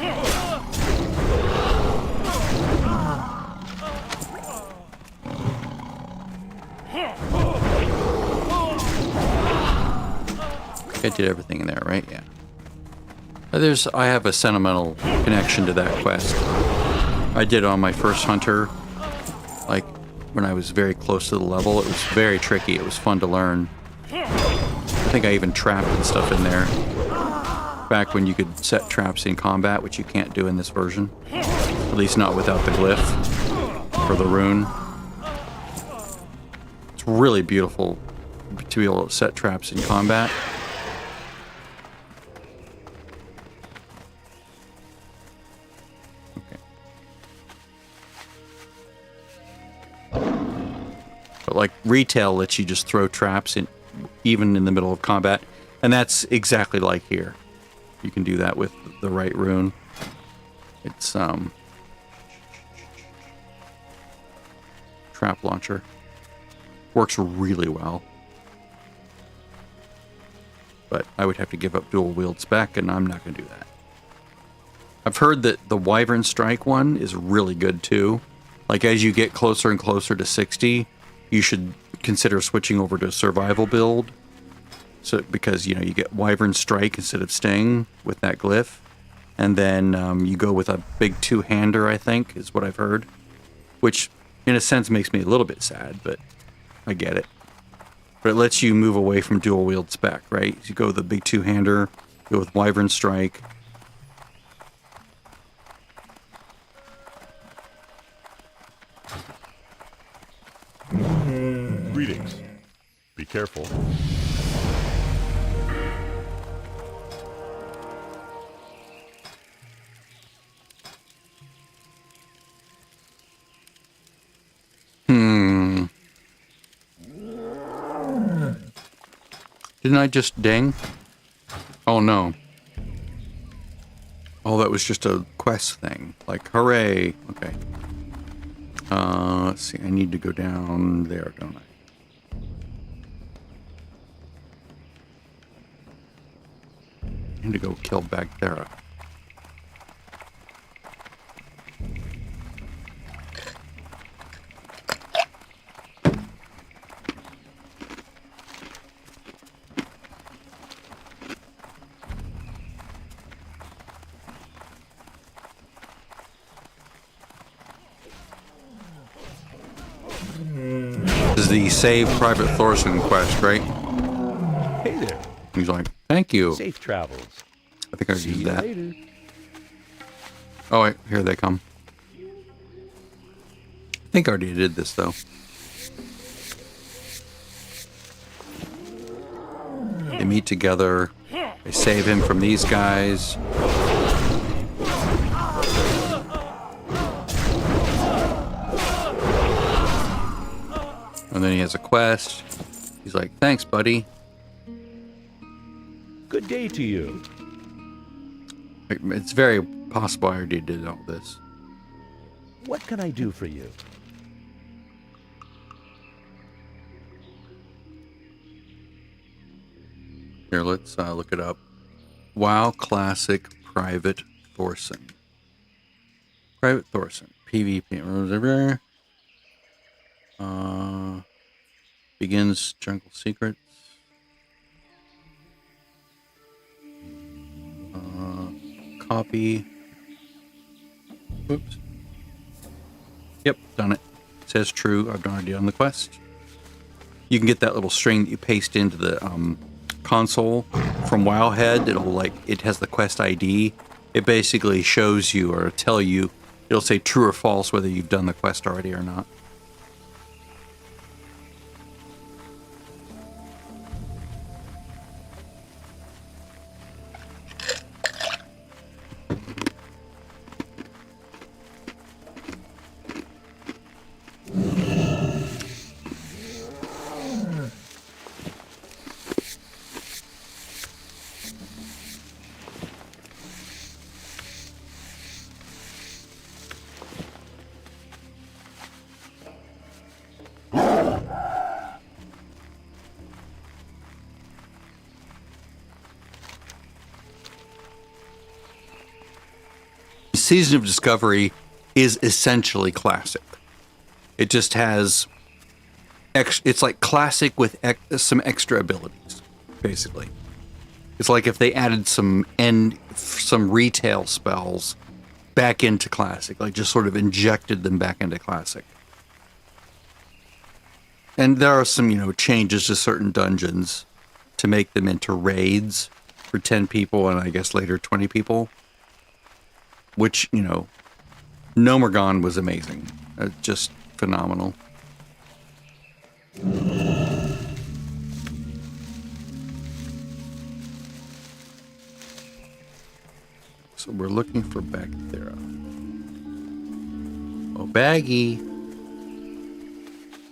I did everything in there, right? Yeah. I have a sentimental connection to that quest. I did on my first hunter, like when I was very close to the level. It was very tricky. It was fun to learn. I think I even trapped and stuff in there. Back when you could set traps in combat, which you can't do in this version. At least not without the glyph or the rune. It's really beautiful to be able to set traps in combat. But like retail lets you just throw traps in, even in the middle of combat, and that's exactly like here. You can do that with the right rune. It's trap launcher. Works really well. But I would have to give up dual wield spec, and I'm not going to do that. I've heard that the Wyvern Strike one is really good too. Like as you get closer and closer to 60, you should consider switching over to a survival build. So because you get Wyvern Strike instead of Sting with that glyph, and then you go with a big two-hander, I think is what I've heard, which in a sense makes me a little bit sad, but I get it. But it lets you move away from dual wield spec, right? You go with the big two-hander, go with Wyvern Strike. Greetings. Be careful. Didn't I just ding? Oh no. Oh, that was just a quest thing. Like, hooray. Okay. Let's see. I need to go down there, don't I? I need to go kill Bagthera. This is the Save Private Thorson quest, right? Hey there. He's like, thank you. Safe travels. I think I See used you that. later. Oh, wait, here they come. I think I already did this, though. They meet together. They save him from these guys. And then he has a quest. He's like, thanks, buddy. Good day to you. It's very possible I already did all this. What can I do for you? Here, let's look it up. WoW Classic Private Thorson. Private Thorson. PvP. Begins Jungle Secrets. Copy. Oops. Yep, done it. Says true. I've already done the quest. You can get that little string that you paste into the console from Wowhead. It has the quest ID. It basically shows you or tell you. It'll say true or false whether you've done the quest already or not. Season of Discovery is essentially classic. It just has it's like classic with some extra abilities, basically. It's like if they added some retail spells back into classic, like just sort of injected them back into classic. And there are some, changes to certain dungeons to make them into raids for 10 people and I guess later 20 people. Which, Nomergon was amazing. Just phenomenal. So we're looking for Bagthera. Oh, Baggy.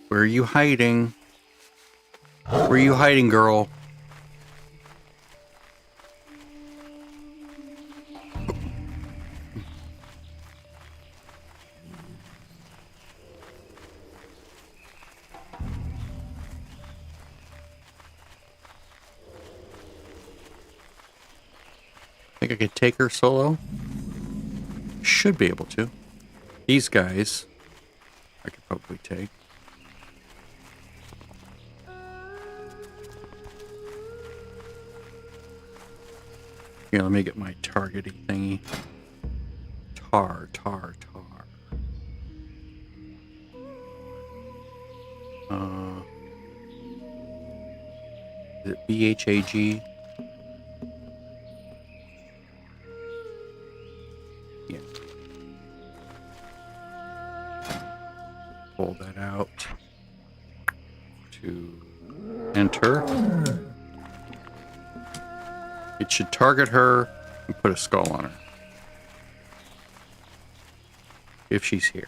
Where are you hiding? Where are you hiding, girl? Think I could take her solo? Should be able to. These guys, I could probably take. Here, let me get my targety thingy. Tar. Is it BHAG? Yeah. Pull that out to enter. It should target her and put a skull on her. If she's here.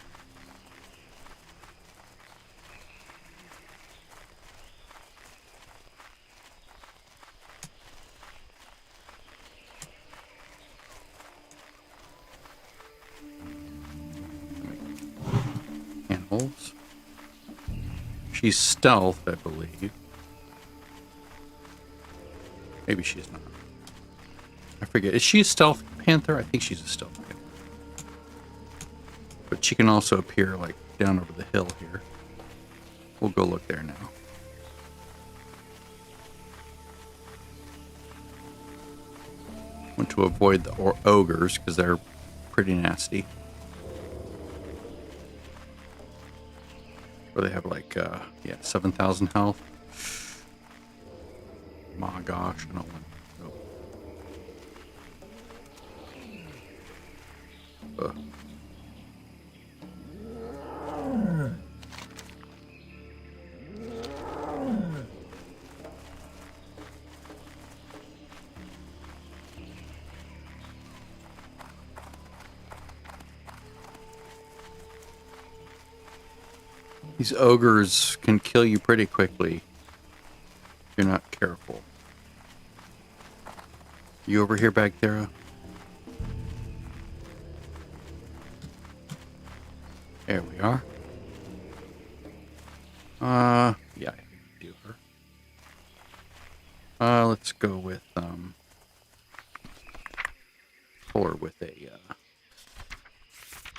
Animals. She's stealth, I believe. Maybe she's not. I forget. Is she a stealth panther? I think she's a stealth panther. But she can also appear like down over the hill here. We'll go look there now. Want to avoid the ogres because they're pretty nasty. Where they have like 7,000 health. My gosh, I don't want. These ogres can kill you pretty quickly if you're not careful. You over here, Bagthera? There we are. Yeah, I think we do her. Let's go with, pull her with a,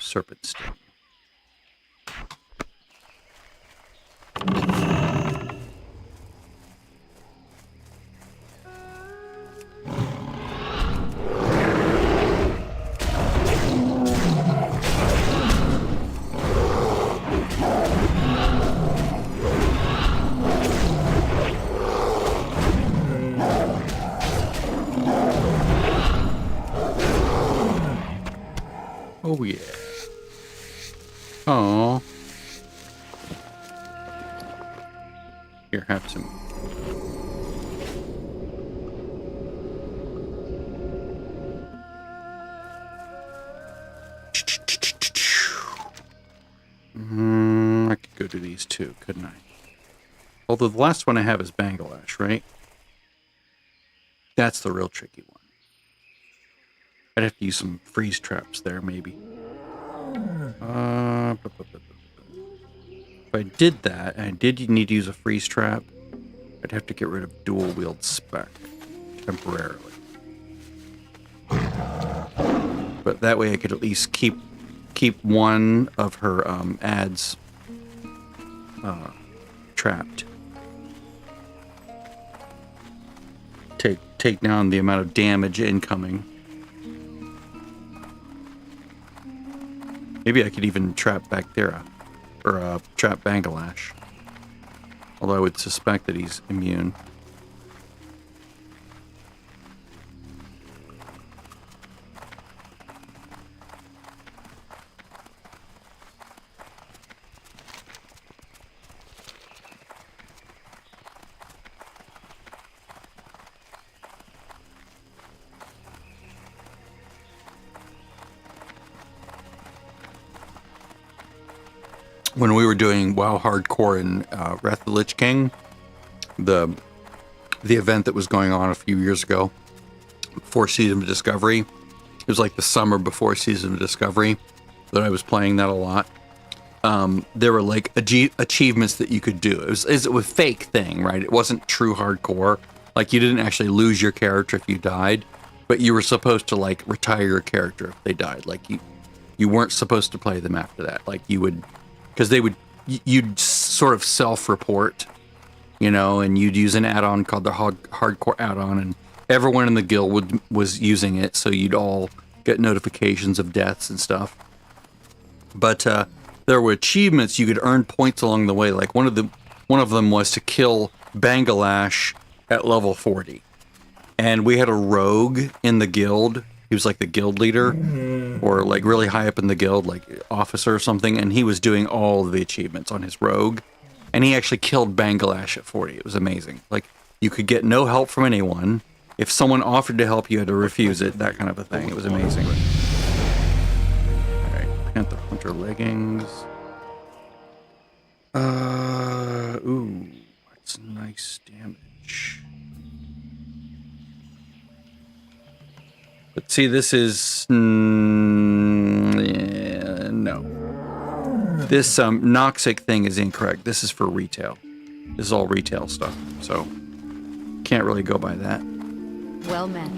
serpent sting. Oh yeah. Oh. Here, have some. I could go to these two, couldn't I? Although the last one I have is Bangladesh, right? That's the real tricky one. I'd have to use some freeze traps there, maybe. If I did that, and I did need to use a freeze trap, I'd have to get rid of dual wield spec temporarily. But that way I could at least keep one of her ads trapped. Take down the amount of damage incoming. Maybe I could even trap Bacthera, or trap Bangalash. Although I would suspect that he's immune. When we were doing WoW Hardcore in Wrath of the Lich King, the event that was going on a few years ago, before Season of Discovery, it was like the summer before Season of Discovery that I was playing that a lot. There were like achievements that you could do. It was a fake thing, right? It wasn't true hardcore. Like you didn't actually lose your character if you died, but you were supposed to like retire your character if they died. Like you weren't supposed to play them after that. Like you would. Because you'd sort of self-report, you know, and you'd use an add-on called the Hardcore add-on, and everyone in the guild was using it, so you'd all get notifications of deaths and stuff. But there were achievements you could earn points along the way. Like one of them was to kill Bangalash at level 40, and we had a rogue in the guild. He was like the guild leader, or like really high up in the guild, like officer or something, and he was doing all of the achievements on his rogue, and he actually killed Bangalash at 40. It was amazing. Like, you could get no help from anyone. If someone offered to help, you had to refuse it, that kind of a thing. It was amazing. Alright, Panther Hunter leggings. Ooh, that's nice damage. But see, this is... yeah, no. This Noxic thing is incorrect. This is for retail. This is all retail stuff, so can't really go by that. Well met.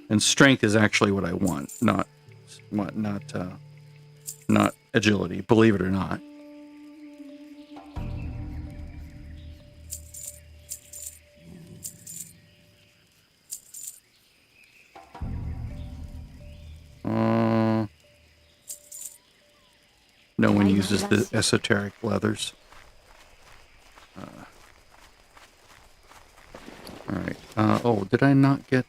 And strength is actually what I want, not agility, believe it or not. No one uses the esoteric leathers. Alright. Oh, did I not get...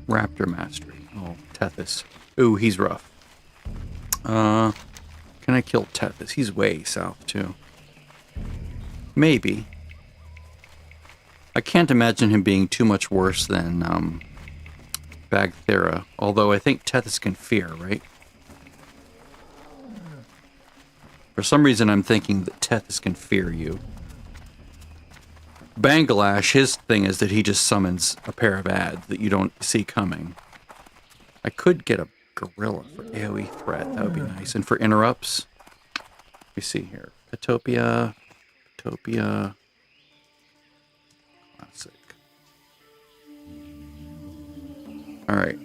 Raptor Mastery. Oh, Tethys. Ooh, he's rough. Can I kill Tethys? He's way south, too. Maybe. I can't imagine him being too much worse than Bacthera, although I think Tethys can fear, right? For some reason, I'm thinking that Tethys can fear you. Bangalash, his thing is that he just summons a pair of ads that you don't see coming. I could get a gorilla for AoE threat. That would be nice. And for interrupts, let me see here. Petopia. Classic. Alright.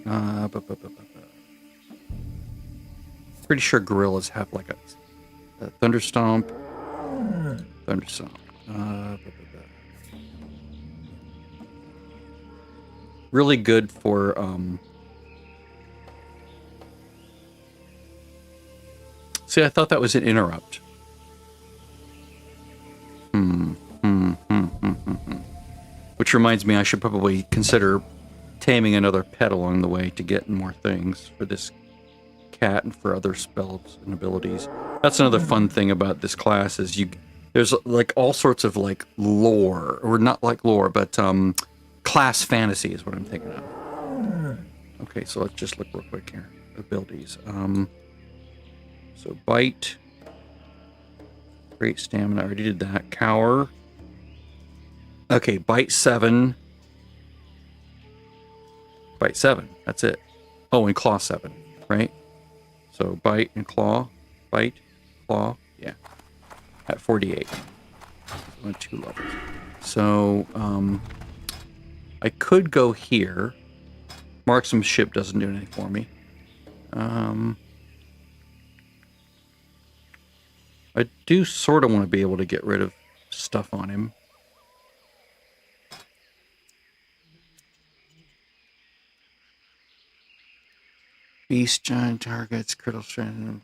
Pretty sure gorillas have like a Thunderstomp. Really good for see, I thought that was an interrupt. Which reminds me, I should probably consider taming another pet along the way to get more things for this cat and for other spells and abilities. That's another fun thing about this class is there's like all sorts of like lore, or not like lore, but class fantasy is what I'm thinking of. Okay, so let's just look real quick here. Abilities. So bite. Great stamina. I already did that. Cower. Okay, bite 7. Bite 7. That's it. Oh, and claw 7, right? So bite and claw. Bite, claw. Yeah. At 48. 2 levels. So, I could go here. Marksmanship doesn't do anything for me. I do sort of want to be able to get rid of stuff on him. Beast giant targets, critical strength.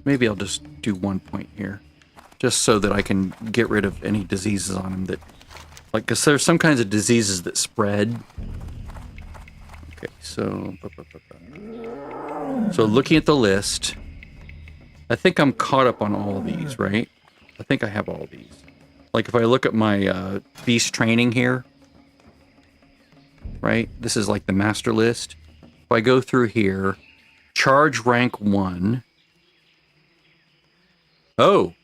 Maybe I'll just do 1 point here. Just so that I can get rid of any diseases on him that... Like, because there's some kinds of diseases that spread. Okay, so... So looking at the list, I think I'm caught up on all of these, right? I think I have all of these. Like, if I look at my beast training here, right? This is like the master list. If I go through here, charge rank 1... Oh!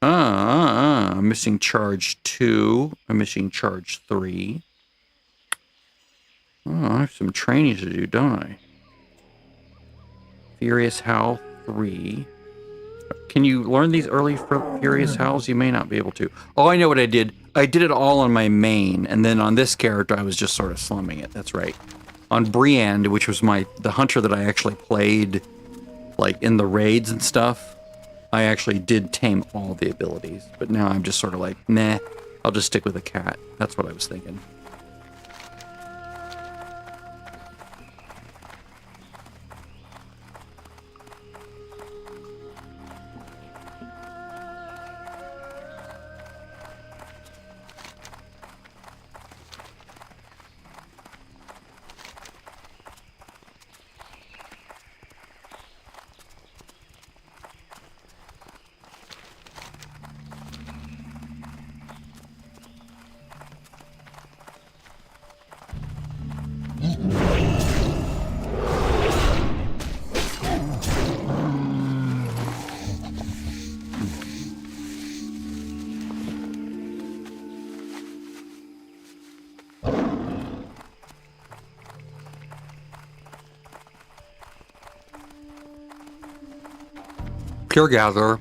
I'm missing charge 2. I'm missing charge 3. Oh, I have some training to do, don't I? Furious Howl 3. Can you learn these early Furious Howls? You may not be able to. Oh, I know what I did. I did it all on my main, and then on this character, I was just sort of slumming it. That's right. On Briand, which was the hunter that I actually played, like, in the raids and stuff, I actually did tame all the abilities, but now I'm just sort of like, nah, I'll just stick with the cat. That's what I was thinking. Pure Gatherer.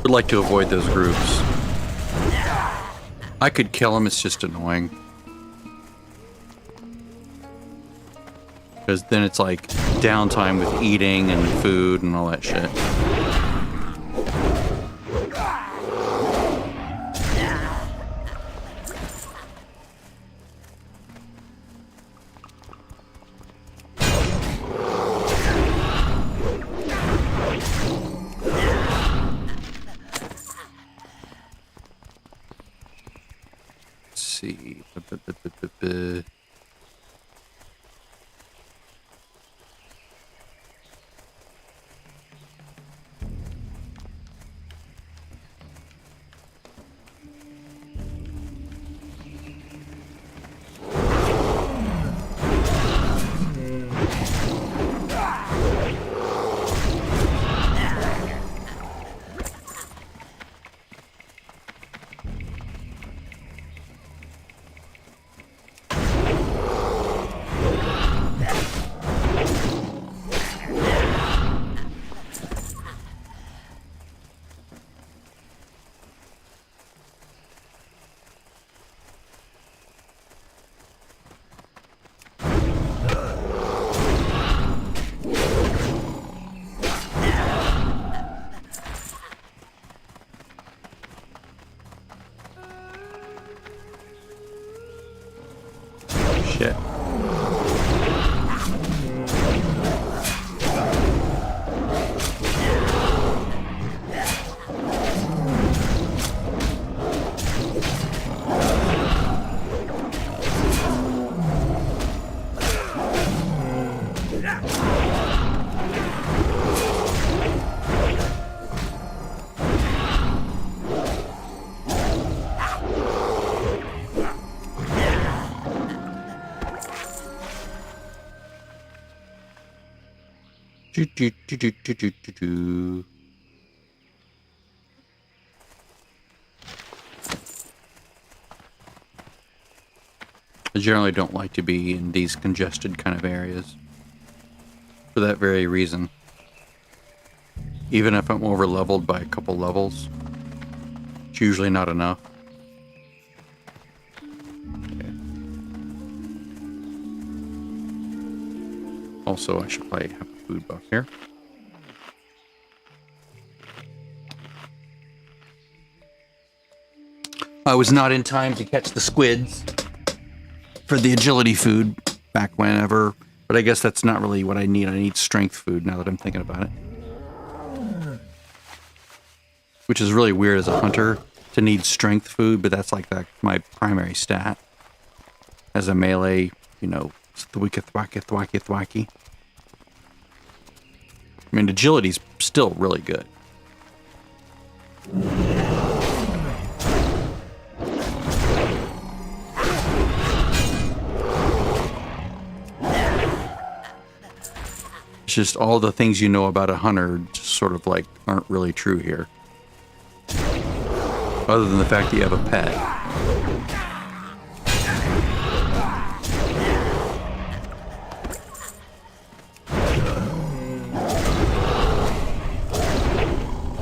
Would like to avoid those groups. I could kill them, it's just annoying. Because then it's like downtime with eating and food and all that shit. Let's see. Shit. I generally don't like to be in these congested kind of areas for that very reason. Even if I'm over leveled by a couple levels, it's usually not enough. Okay. Also, I should probably have a food buff here. I was not in time to catch the squids for the agility food back whenever, but I guess that's not really what I need. I need strength food now that I'm thinking about it. Which is really weird as a hunter to need strength food, but that's like my primary stat. As a melee, you know, thwacky, thwacky, thwacky, thwacky. I mean, agility's still really good. It's just all the things you know about a hunter just sort of like aren't really true here. Other than the fact that you have a pet.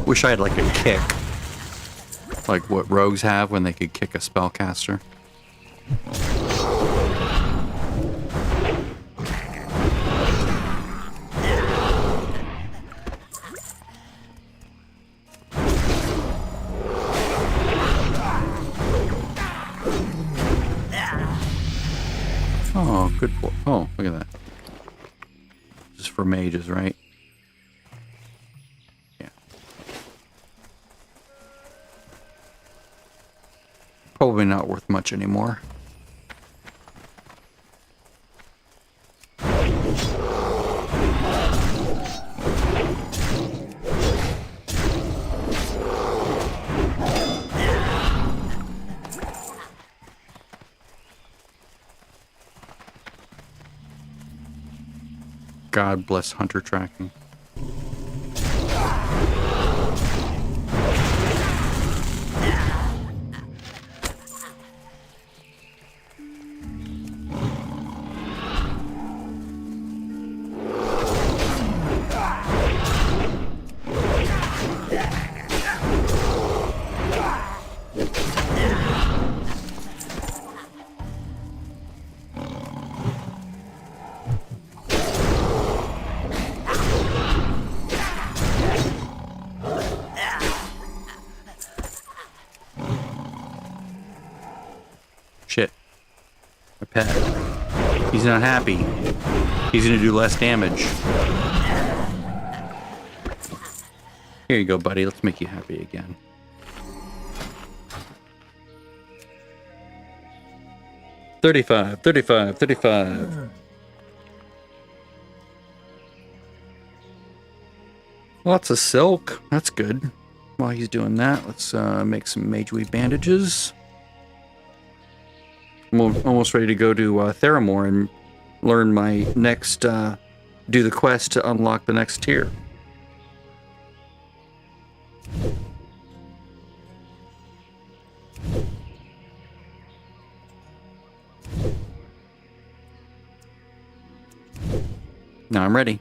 Wish I had like a kick. Like what rogues have when they could kick a spellcaster. Oh, good boy. Oh, look at that. This is for mages, right? Yeah. Probably not worth much anymore. God bless hunter tracking. My pet. He's not happy. He's gonna do less damage. Here you go, buddy. Let's make you happy again. $35. Lots of silk. That's good. While he's doing that, let's make some mage weave bandages. I'm almost ready to go to Theramore and learn my next, do the quest to unlock the next tier. Now I'm ready.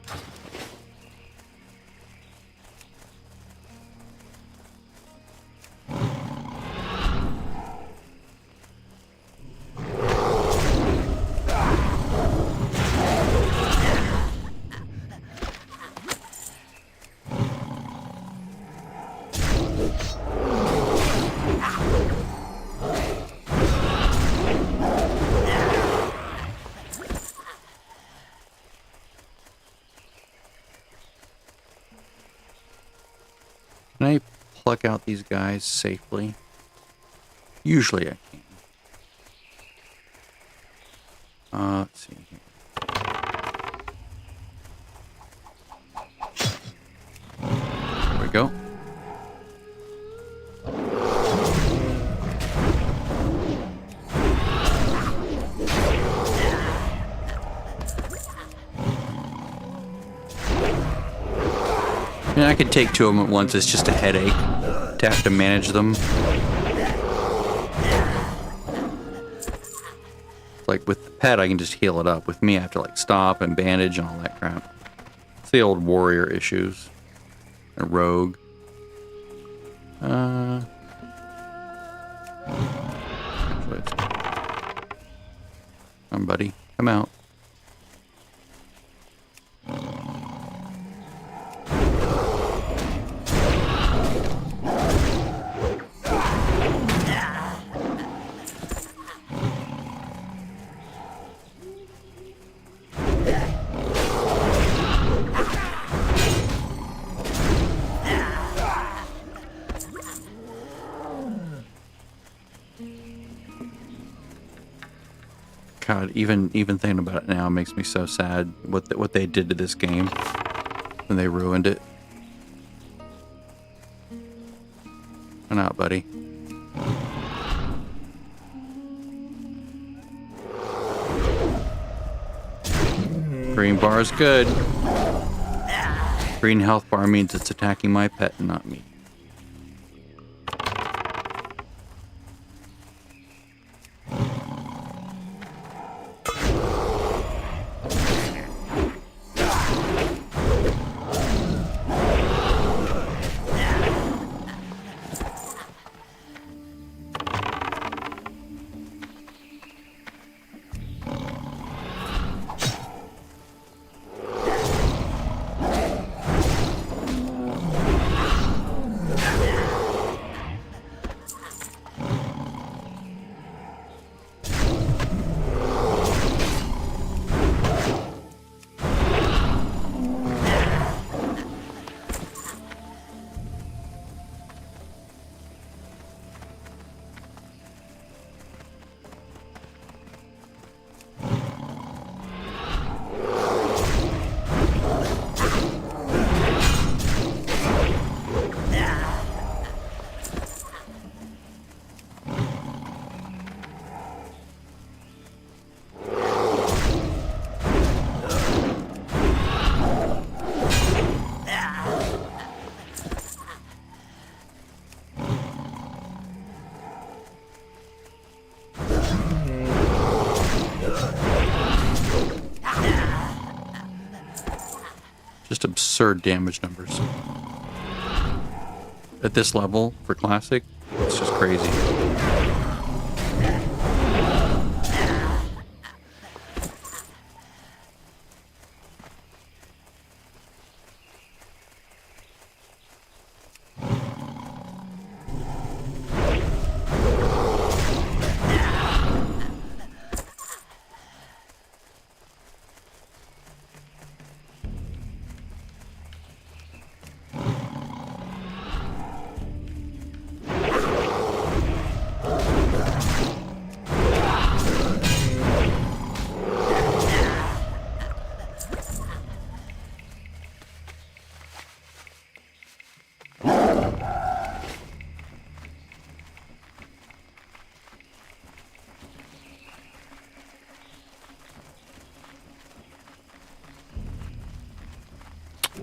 Can I pluck out these guys safely? Usually I can. Let's see here. There we go. I mean, I could take two of them at once. It's just a headache to have to manage them. Like with the pet, I can just heal it up. With me, I have to like stop and bandage and all that crap. It's the old warrior issues. A rogue. Actually, come on, buddy. Come out. God, even thinking about it now makes me so sad what they did to this game when they ruined it. Come out, buddy. Green bar is good. Green health bar means it's attacking my pet and not me. Just absurd damage numbers. At this level, for Classic, it's just crazy.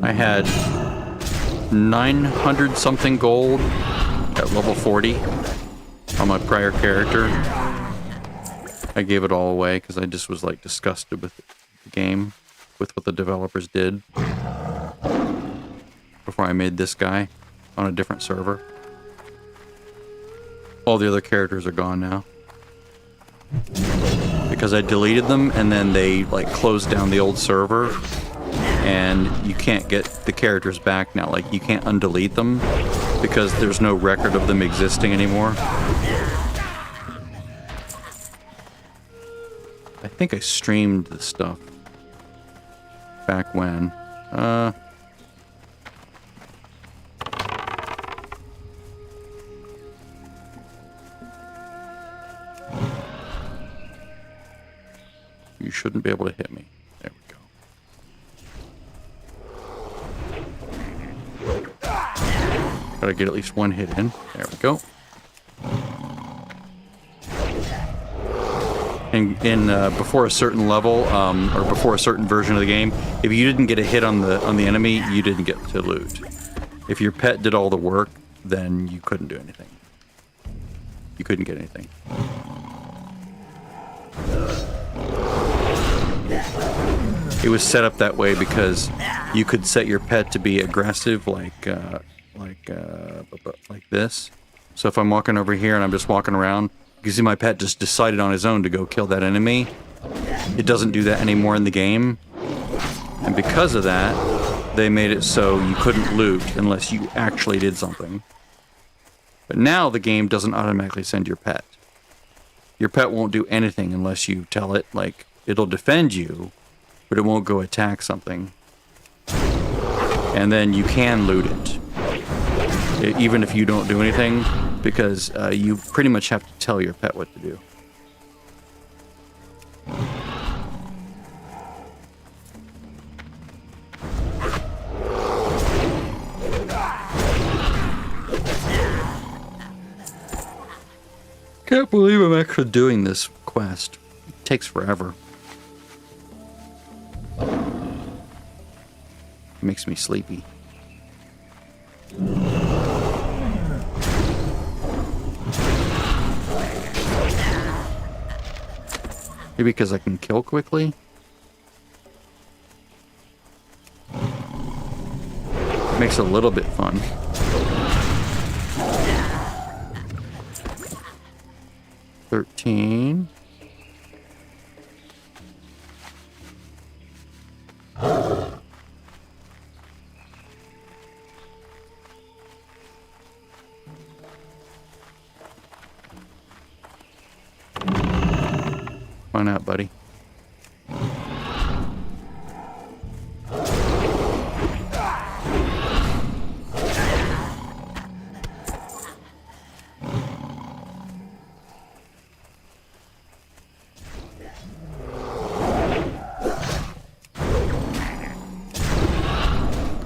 I had 900 something gold at level 40 on my prior character. I gave it all away because I just was like disgusted with the game, with what the developers did before I made this guy on a different server. All the other characters are gone now because I deleted them, and then they like closed down the old server, and you can't get the characters back now. Like, you can't undelete them because there's no record of them existing anymore. I think I streamed the stuff back when. You shouldn't be able to hit me. There we go. Gotta get at least one hit in. There we go. And before a certain level, or before a certain version of the game, if you didn't get a hit on the enemy, you didn't get to loot. If your pet did all the work, then you couldn't do anything. You couldn't get anything. It was set up that way because you could set your pet to be aggressive, like this. So if I'm walking over here and I'm just walking around, you can see my pet just decided on his own to go kill that enemy. It doesn't do that anymore in the game. And because of that, they made it so you couldn't loot unless you actually did something. But now the game doesn't automatically send your pet. Your pet won't do anything unless you tell it, like, it'll defend you, but it won't go attack something. And then you can loot it, even if you don't do anything, because you pretty much have to tell your pet what to do. Can't believe I'm actually doing this quest. It takes forever. It makes me sleepy. Maybe because I can kill quickly? It makes it a little bit fun. $13. Why not, buddy?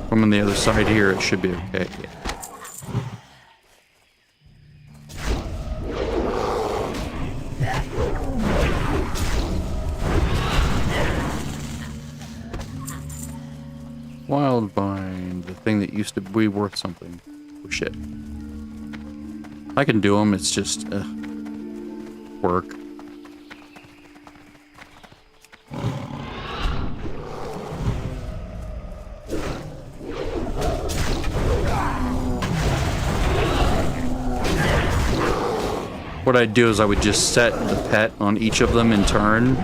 From on the other side here, it should be okay. Yeah. Wildvine, the thing that used to be worth something. Oh shit. I can do them, it's just work. What I'd do is I would just set the pet on each of them in turn,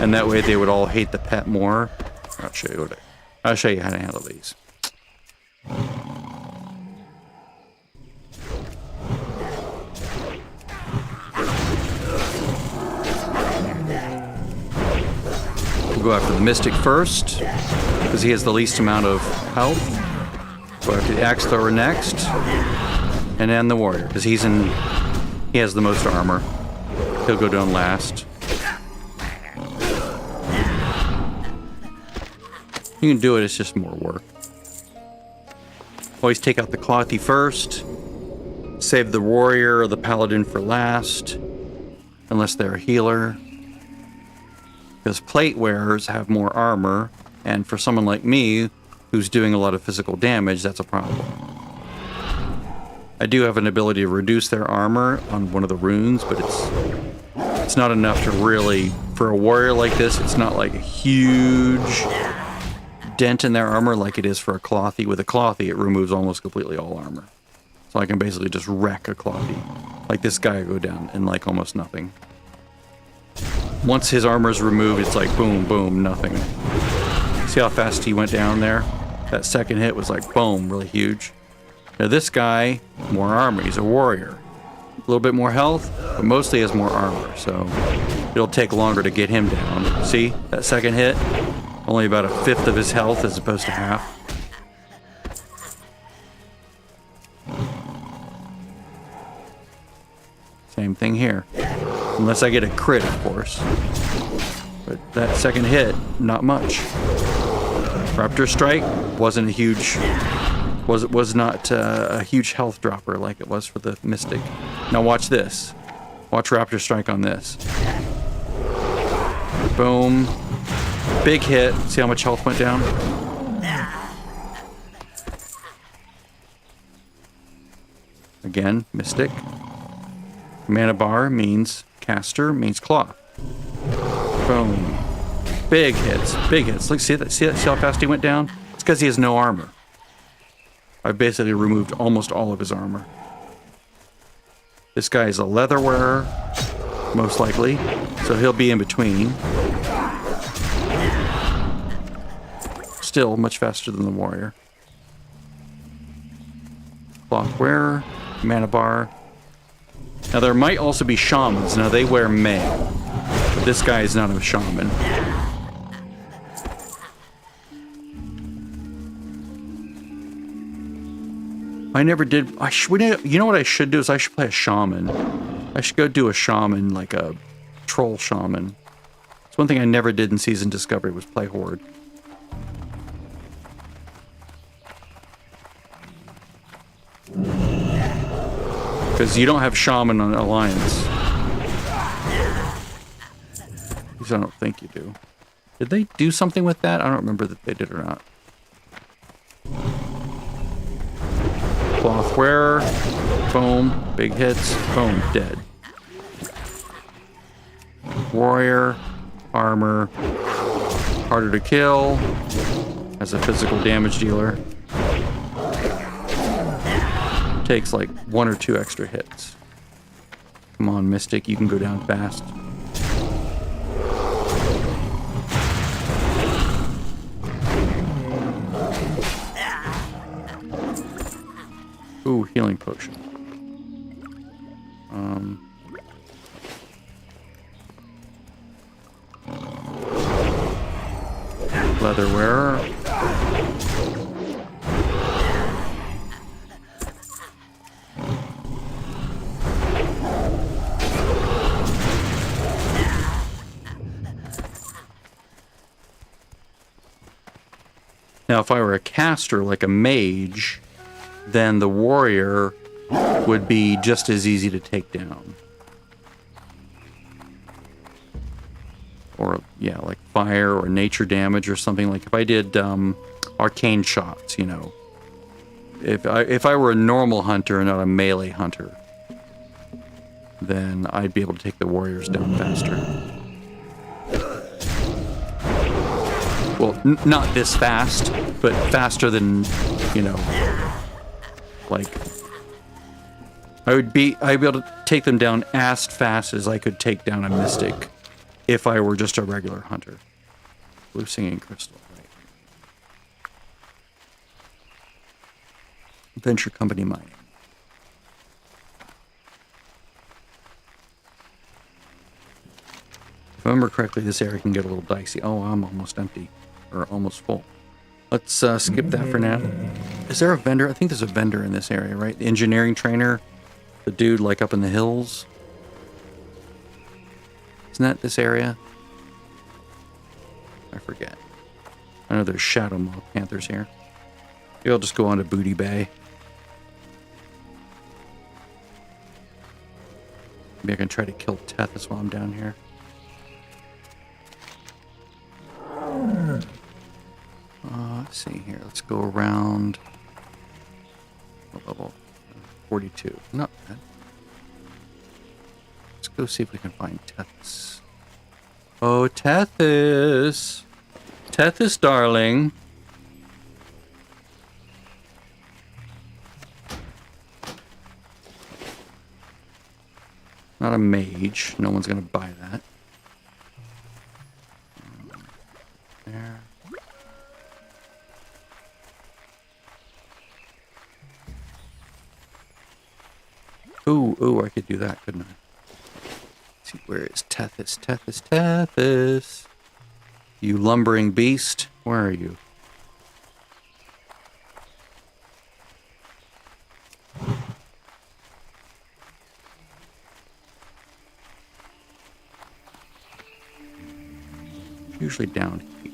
and that way they would all hate the pet more. I'll show you how to handle these. We'll go after the Mystic first, because he has the least amount of health. Go after the Axe Thrower next, and then the Warrior, because he has the most armor. He'll go down last. You can do it, it's just more work. Always take out the Clothy first. Save the Warrior or the Paladin for last. Unless they're a healer. Because plate wearers have more armor. And for someone like me, who's doing a lot of physical damage, that's a problem. I do have an ability to reduce their armor on one of the runes, but it's not enough to really, for a warrior like this, it's not like a huge dent in their armor like it is for a clothy. With a clothy, it removes almost completely all armor. So I can basically just wreck a clothy. Like this guy go down in like almost nothing. Once his armor is removed, it's like boom, boom, nothing. See how fast he went down there? That second hit was like boom, really huge. Now this guy, more armor. He's a warrior. A little bit more health, but mostly has more armor. So it'll take longer to get him down. See that second hit? Only about a fifth of his health as opposed to half. Same thing here. Unless I get a crit, of course. But that second hit, not much. Raptor Strike wasn't a huge... was not a huge health dropper like it was for the Mystic. Now watch this. Watch Raptor Strike on this. Boom. Big hit. See how much health went down? Again, Mystic. Mana bar means caster, means cloth. Boom. Big hits. Big hits. Look, see that? See how fast he went down? It's because he has no armor. I basically removed almost all of his armor. This guy is a leather wearer, most likely, so he'll be in between. Still much faster than the warrior. Cloth wearer, mana bar. Now there might also be shamans. Now they wear mail, but this guy is not a shaman. I never did. You know what I should do is I should play a shaman. I should go do a shaman, like a troll shaman. It's one thing I never did in Season Discovery was play Horde. Because you don't have shaman on Alliance. At least I don't think you do. Did they do something with that? I don't remember that they did or not. Cloth wearer, boom, big hits, boom, dead. Warrior, armor, harder to kill, as a physical damage dealer. Takes like 1 or 2 extra hits. Come on, Mystic, you can go down fast. Ooh, healing potion. Leather wearer. Now, if I were a caster, like a mage, then the warrior would be just as easy to take down. Or, yeah, like fire or nature damage or something. Like if I did arcane shots, you know. If I were a normal hunter and not a melee hunter, then I'd be able to take the warriors down faster. Well, not this fast, but faster than, you know, like, I'd be able to take them down as fast as I could take down a Mystic if I were just a regular hunter. Blue Singing Crystal, right. Venture Company Mining. If I remember correctly, this area can get a little dicey. Oh, I'm almost empty. Or almost full. Let's skip that for now. Is there a vendor? I think there's a vendor in this area, right? The engineering trainer. The dude like up in the hills. Isn't that this area? I forget. I know there's Shadow Maw Panthers here. Maybe I'll just go on to Booty Bay. Maybe I can try to kill Tethys while I'm down here. see here. Let's go around. Level 42. Not bad. Let's go see if we can find Tethys. Oh, Tethys. Tethys, darling. Not a mage. No one's going to buy that. There. Ooh, I could do that, couldn't I? Let's see, where is Tethys? Tethys, Tethys. You lumbering beast, where are you? Usually down here.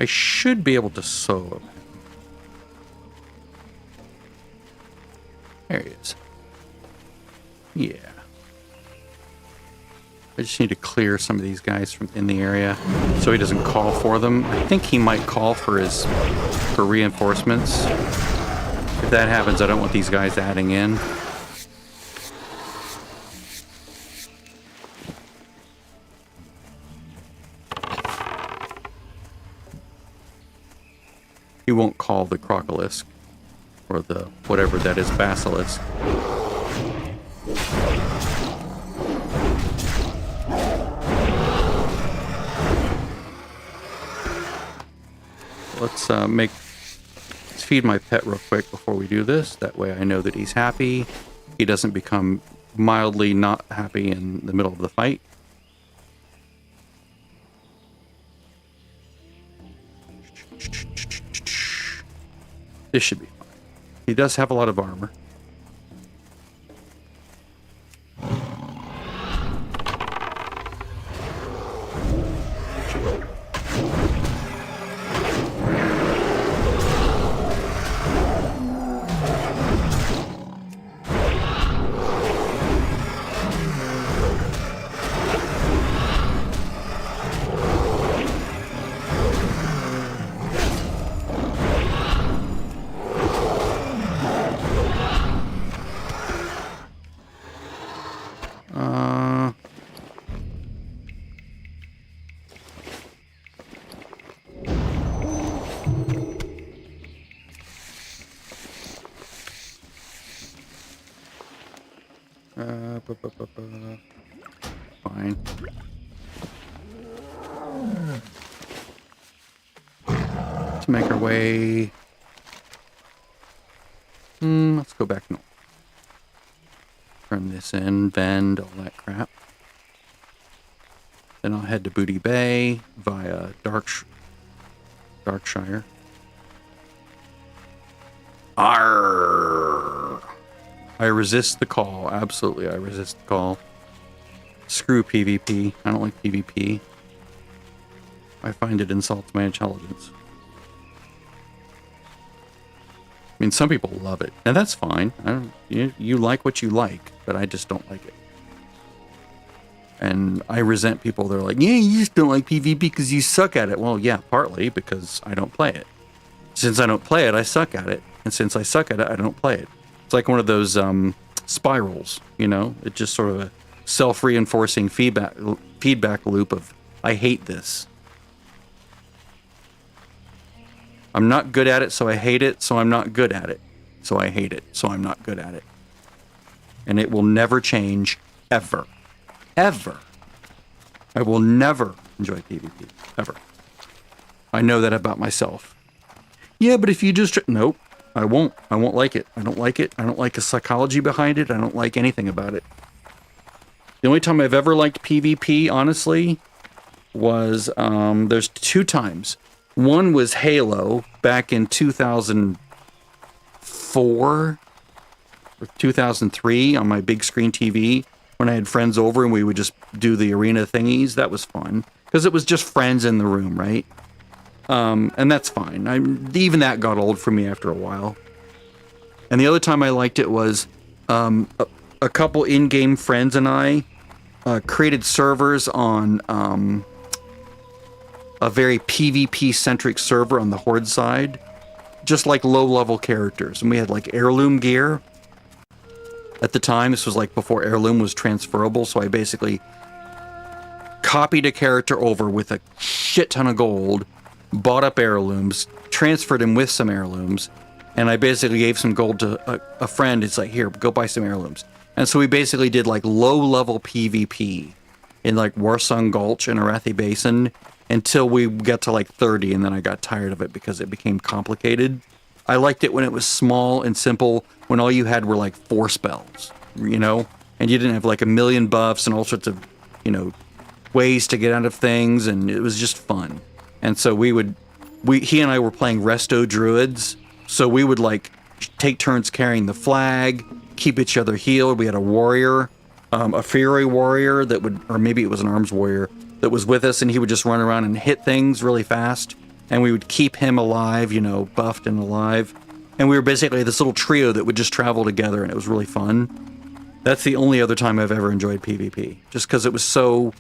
I should be able to solo him. There he is. Yeah. I just need to clear some of these guys from in the area so he doesn't call for them. I think he might call for reinforcements. If that happens, I don't want these guys adding in. He won't call the crocolisk or the whatever that is, basilisk. Let's feed my pet real quick before we do this. That way I know that he's happy. He doesn't become mildly not happy in the middle of the fight. This should be fine. He does have a lot of armor. Fine. Let's make our way. Let's go back north. Turn this in, vend, all that crap. Then I'll head to Booty Bay via Darkshire. Arrgh! I resist the call. Absolutely, I resist the call. Screw PvP. I don't like PvP. I find it insults my intelligence. I mean, some people love it, and that's fine. You like what you like, but I just don't like it. And I resent people that are like, yeah, you just don't like PvP because you suck at it. Well, yeah, partly because I don't play it. Since I don't play it, I suck at it. And since I suck at it, I don't play it. It's like one of those spirals, you know? It's just sort of a self-reinforcing feedback loop of, I hate this. I'm not good at it, so I hate it, so I'm not good at it. So I hate it, so I'm not good at it. And it will never change, ever. Ever. I will never enjoy PvP, ever. I know that about myself. Yeah, but if you just... Nope, I won't. I won't like it. I don't like it. I don't like the psychology behind it. I don't like anything about it. The only time I've ever liked PvP, honestly, was... there's 2 times. One was Halo back in 2004 or 2003 on my big screen TV when I had friends over and we would just do the arena thingies. That was fun because it was just friends in the room, right? And that's fine. Even that got old for me after a while. And the other time I liked it was a couple in-game friends and I created servers on a very PvP-centric server on the Horde side, just like low-level characters. And we had like heirloom gear. At the time, this was like before heirloom was transferable, so I basically copied a character over with a shit ton of gold, bought up heirlooms, transferred him with some heirlooms, and I basically gave some gold to a friend. It's like, here, go buy some heirlooms. And so we basically did like low-level PvP in like Warsong Gulch and Arathi Basin until we got to like 30, and then I got tired of it because it became complicated. I liked it when it was small and simple, when all you had were like 4 spells, you know? And you didn't have like a million buffs and all sorts of, you know, ways to get out of things, and it was just fun. And so he and I were playing Resto Druids, so we would like take turns carrying the flag, keep each other healed. We had a warrior, a Fury warrior that would, or maybe it was an arms warrior, that was with us, and he would just run around and hit things really fast, and we would keep him alive, you know, buffed and alive. And we were basically this little trio that would just travel together, and it was really fun. That's the only other time I've ever enjoyed PvP, just because it was so,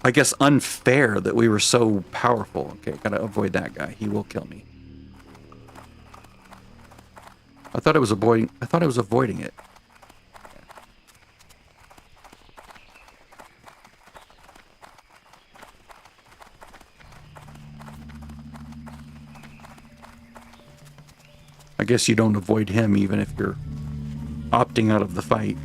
I guess, unfair that we were so powerful. Okay, gotta avoid that guy. He will kill me. I thought I was avoiding it. I guess you don't avoid him even if you're opting out of the fight.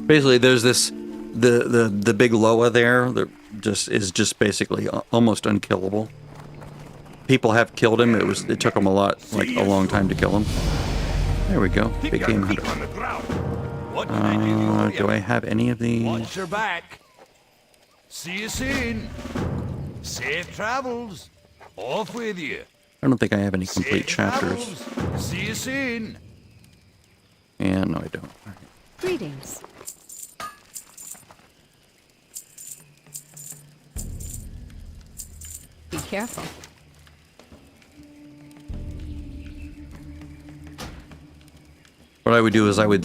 Basically, there's this the big Loa there that is just basically almost unkillable. People have killed him. It took them a long time to kill him. There we go. Big game hunter. Do I have any of these? Watch your back. See you soon. Safe travels. Off with you. I don't think I have any complete chapters. See you soon. And no, I don't. All right. Greetings. Be careful. What I would do is I would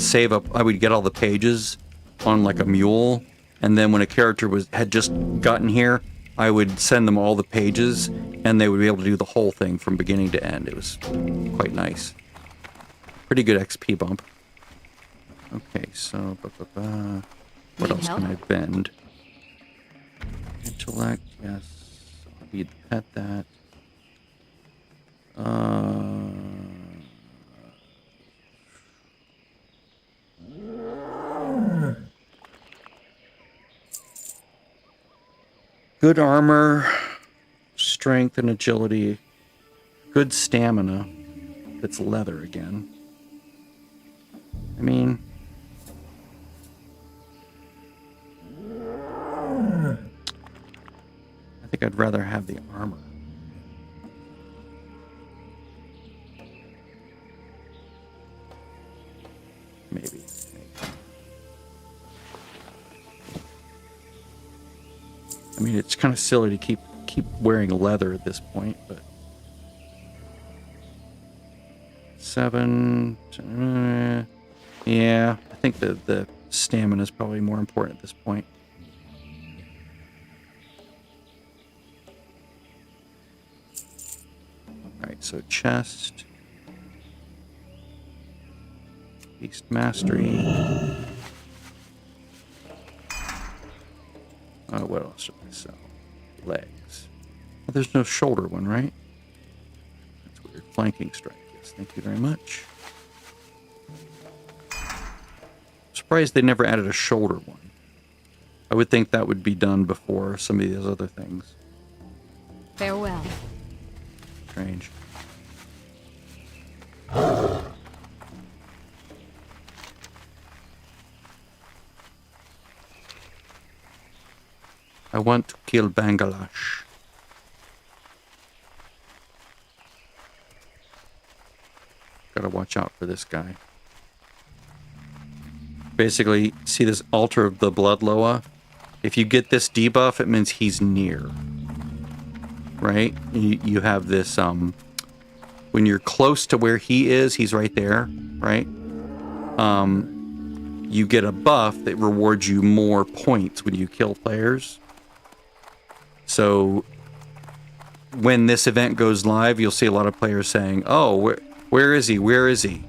get all the pages on like a mule, and then when a character had just gotten here, I would send them all the pages, and they would be able to do the whole thing from beginning to end. It was quite nice. Pretty good XP bump. Okay, so what else can I bend? Intellect, yes. I'll pet that. Good armor, strength and agility, good stamina. It's leather again. I mean, I think I'd rather have the armor. Maybe. I mean, it's kind of silly to keep wearing leather at this point, but 7. Yeah, I think the stamina is probably more important at this point. All right, so chest, beast mastery. What else should I sell? Legs. Well, there's no shoulder one, right? That's weird. Flanking strike. Yes, thank you very much. Surprised they never added a shoulder one. I would think that would be done before some of these other things. Farewell. Strange. I want to kill Bangladesh. Gotta watch out for this guy. Basically, see this Altar of the Blood Loa? If you get this debuff, it means he's near. right? You have this, when you're close to where he is, he's right there, right? You get a buff that rewards you more points when you kill players. So when this event goes live, you'll see a lot of players saying, oh, where is he? Where is he?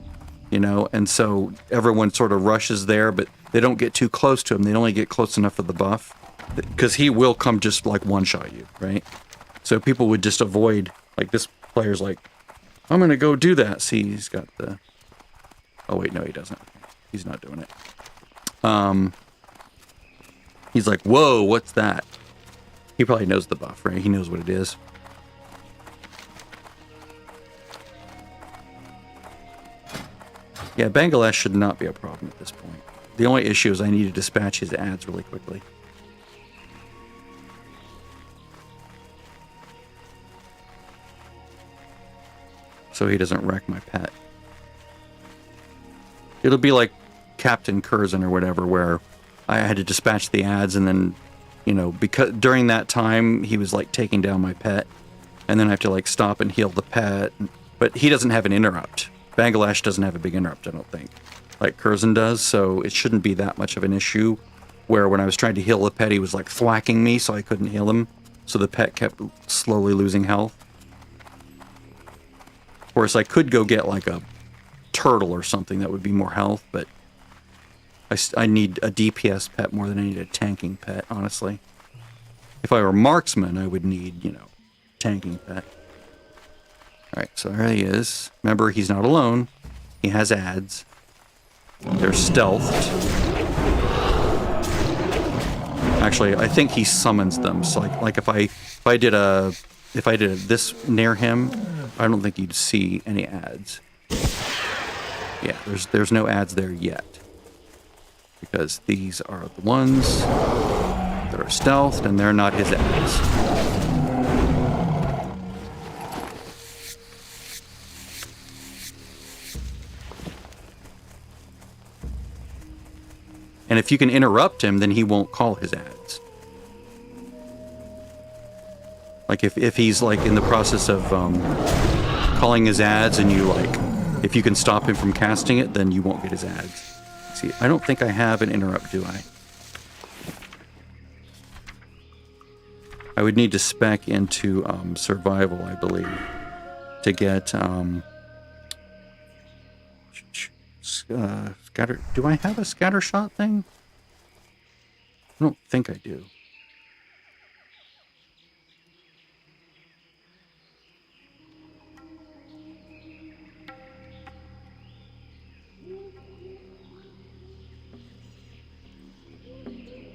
You know, and so everyone sort of rushes there, but they don't get too close to him. They only get close enough for the buff, because he will come just like one-shot you, right? So people would just avoid, like this player's like, I'm going to go do that. See, he's got the... Oh, wait, no, he doesn't. He's not doing it. He's like, whoa, what's that? He probably knows the buff, right? He knows what it is. Yeah, Bangladesh should not be a problem at this point. The only issue is I need to dispatch his ads really quickly. So he doesn't wreck my pet. It'll be like Captain Curzon or whatever, where I had to dispatch the ads, and then, you know, because during that time he was like taking down my pet, and then I have to like stop and heal the pet. But he doesn't have an interrupt. Bangladesh doesn't have a big interrupt, I don't think, like Curzon does, so it shouldn't be that much of an issue, where when I was trying to heal the pet, he was like thwacking me, so I couldn't heal him, so the pet kept slowly losing health. Of course, I could go get like a turtle or something that would be more health, but I need a DPS pet more than I need a tanking pet, honestly. If I were marksman, I would need, you know, tanking pet. Alright, so there he is. Remember, he's not alone. He has ads. They're stealthed. Actually, I think he summons them. So like if I did this near him, I don't think you'd see any ads. Yeah, there's no ads there yet. Because these are the ones that are stealthed, and they're not his ads. And if you can interrupt him, then he won't call his ads. Like if he's like in the process of calling his ads, and you like, if you can stop him from casting it, then you won't get his ads. See, I don't think I have an interrupt, do I? I would need to spec into survival, I believe, to get scatter. Do I have a scatter shot thing? I don't think I do.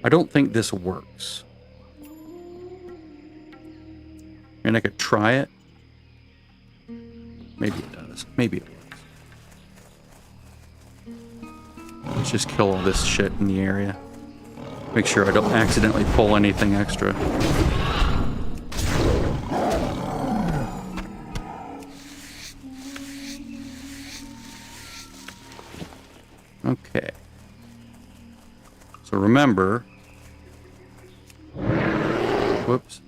I don't think this works. And I could try it. Maybe it does. Maybe it works. Let's just kill all this shit in the area. Make sure I don't accidentally pull anything extra. Okay. So remember... Whoops.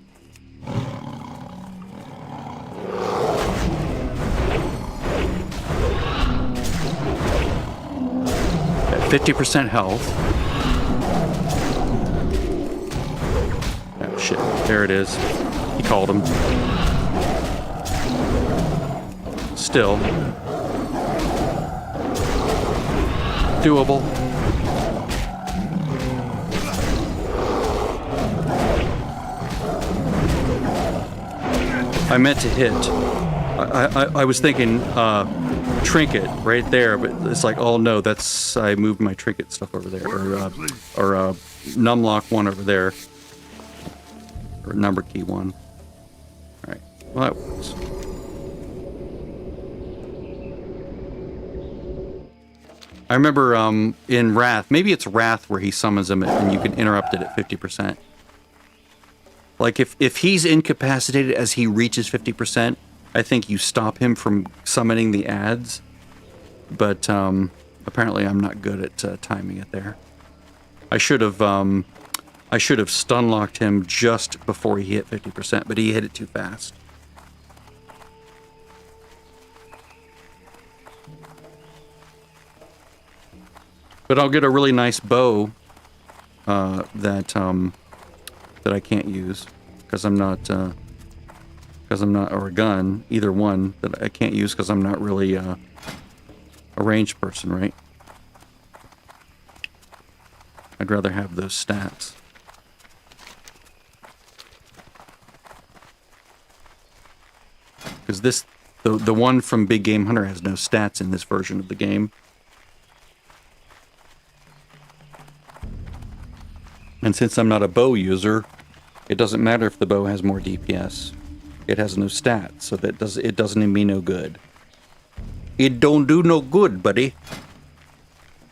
At 50% health. Oh shit, there it is. He called him. Still. Doable. I meant to hit. I was thinking trinket right there, but it's like, oh no, that's, I moved my trinket stuff over there, or numlock one over there, or number key one. All right, well that works. I remember in Wrath, maybe it's Wrath where he summons him and you can interrupt it at 50%. Like, if he's incapacitated as he reaches 50%, I think you stop him from summoning the ads. But apparently I'm not good at timing it there. I should have I should have stun locked him just before he hit 50%, but he hit it too fast. But I'll get a really nice bow that I can't use because I'm not or a gun, either one that I can't use because I'm not really a ranged person, right? I'd rather have those stats. Because the one from Big Game Hunter has no stats in this version of the game. And since I'm not a bow user, it doesn't matter if the bow has more DPS. It has no stats, so it doesn't mean no good. It don't do no good, buddy.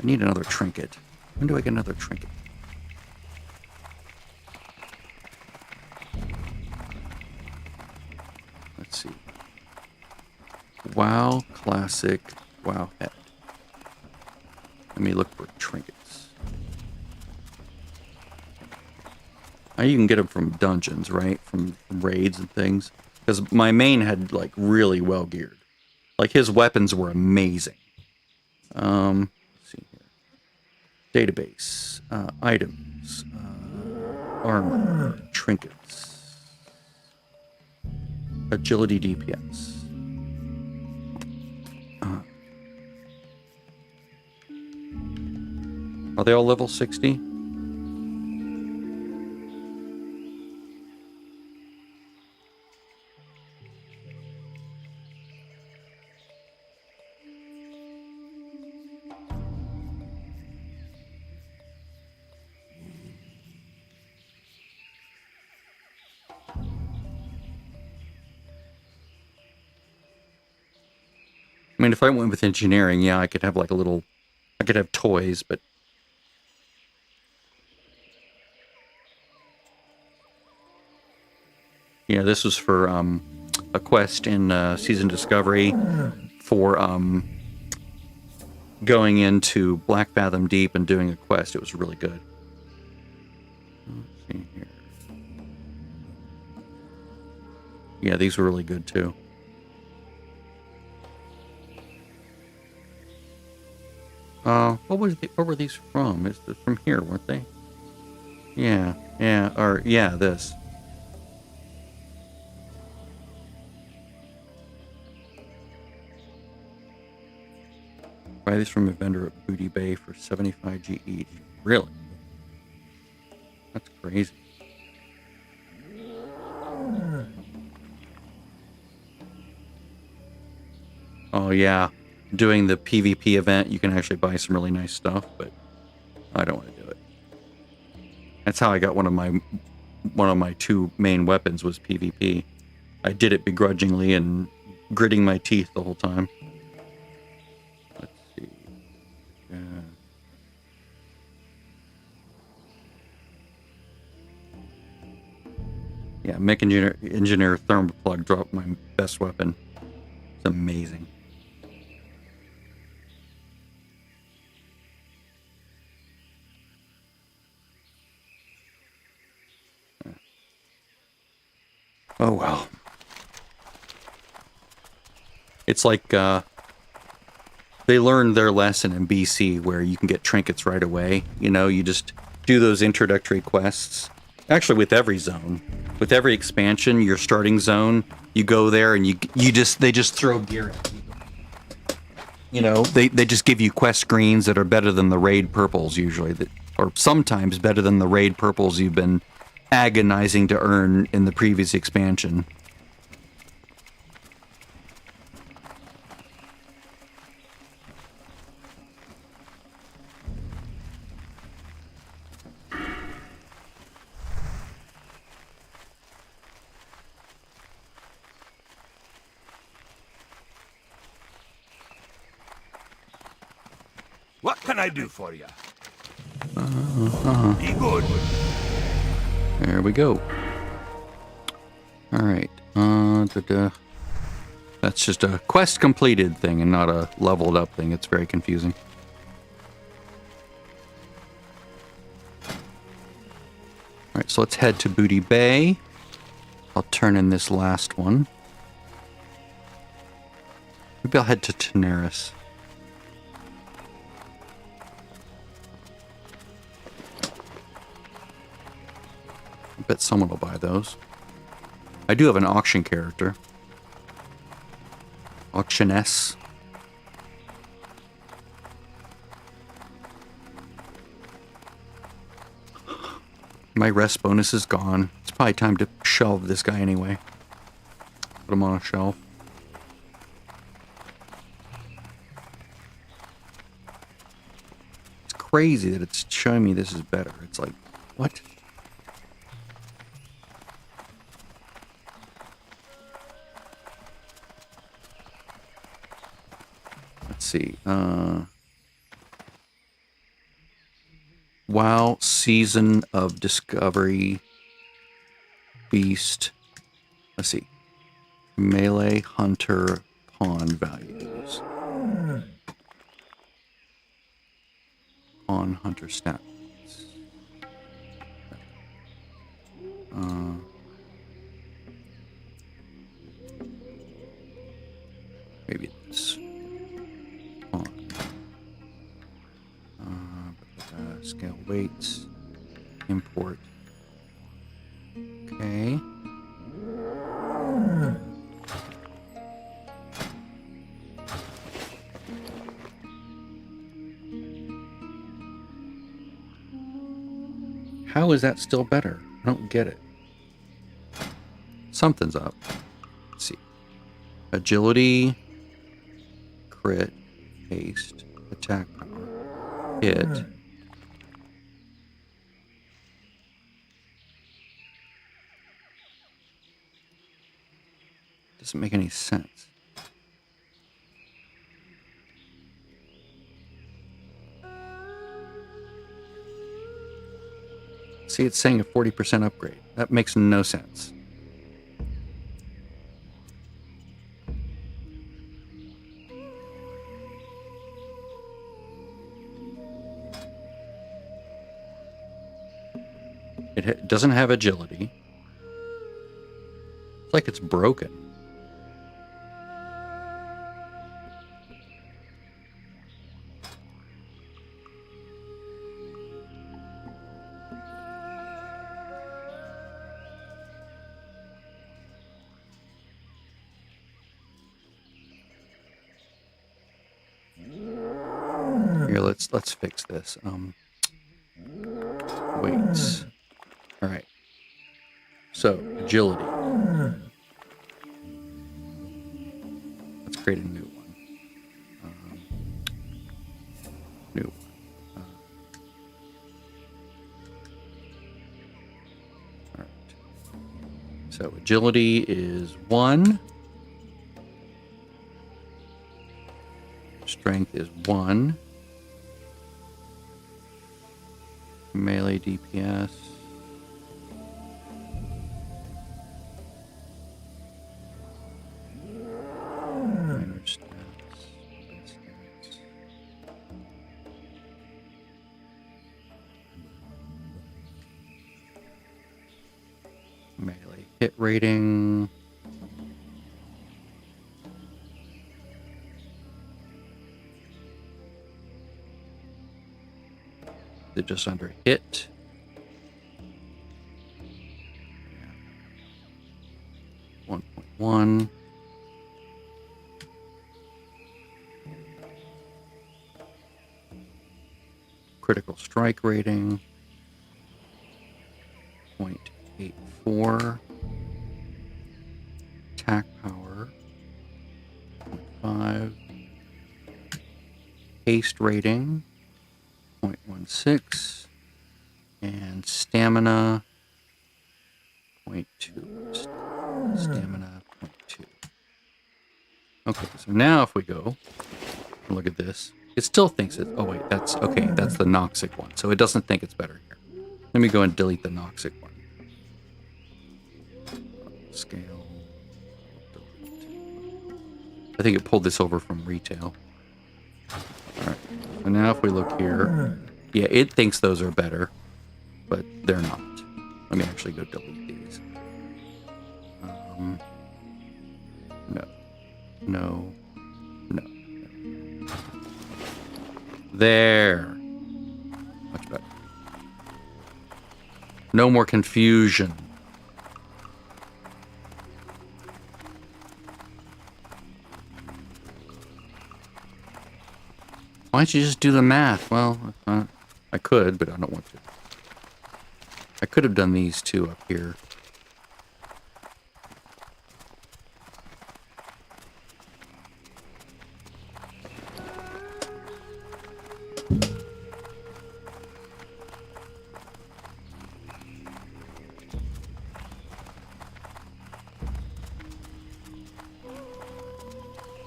I need another trinket. When do I get another trinket? Let's see. WoW Classic, WoW Head. Let me look for trinkets. You can get them from dungeons, right? From raids and things. Because my main had, like, really well geared. Like, his weapons were amazing. Let's see here. Database. Items. Armor. Trinkets. Agility DPS. Are they all level 60? I mean, if I went with engineering, yeah, I could have like I could have toys, but yeah, this was for a quest in Season Discovery for going into Black Fathom Deep and doing a quest. It was really good. Let's see here. Yeah, these were really good too. What were these from? Is this from here, weren't they? Yeah, this. Buy these from a vendor at Booty Bay for 75G each. Really? That's crazy. Oh yeah. Doing the PvP event, you can actually buy some really nice stuff, but I don't want to do it. That's how I got one of my two main weapons was PvP. I did it begrudgingly and gritting my teeth the whole time. Let's see. Yeah, Mech Engineer Thermal Plug dropped my best weapon. It's amazing. Oh well. It's like they learned their lesson in BC where you can get trinkets right away. You know, you just do those introductory quests. Actually, with every zone, with every expansion, your starting zone, you go there and they just throw gear at you. You know, they just give you quest greens that are better than the raid purples usually, or sometimes better than the raid purples you've been agonizing to earn in the previous expansion. What can I do for you? Be good. There we go. All right. That's just a quest completed thing and not a leveled up thing. It's very confusing. Alright, so let's head to Booty Bay. I'll turn in this last one. Maybe I'll head to Teneris. I bet someone will buy those. I do have an auction character. Auctioness. My rest bonus is gone. It's probably time to shelve this guy anyway. Put him on a shelf. It's crazy that it's showing me this is better. It's like, what? Let's see. WoW Season of Discovery Beast. Let's see. Melee Hunter Pawn values. Pawn Hunter stats. Maybe this. Pawn. Scale weights. Import. Okay. How is that still better? I don't get it. Something's up. Let's see. Agility, crit, haste, attack power, hit. Doesn't make any sense. See, it's saying a 40% upgrade. That makes no sense. It doesn't have agility. It's like it's broken. Here, let's fix this. Weights. All right. So agility. Let's create a new one. New one. All right. So agility is 1. Strength is 1. Melee DPS. Minor stats. Stats. Melee hit rating. They're just under hit. Yeah. 1.1. Critical strike rating. 0.84. Attack power. 0.5. Haste rating. 0.16 and stamina 0.2. Stamina 0.2. Okay, so now if we go and look at this, it still thinks it. Oh wait, that's okay. That's the Noxic one, so it doesn't think it's better here. Let me go and delete the Noxic one. Scale. Delete. I think it pulled this over from retail. All right. So now if we look here, yeah, it thinks those are better, but they're not. Let Let me actually go delete these. No. No. No. There. Much better. No more confusion. Why don't you just do the math? Well, I could, but I don't want to. I could have done these two up here.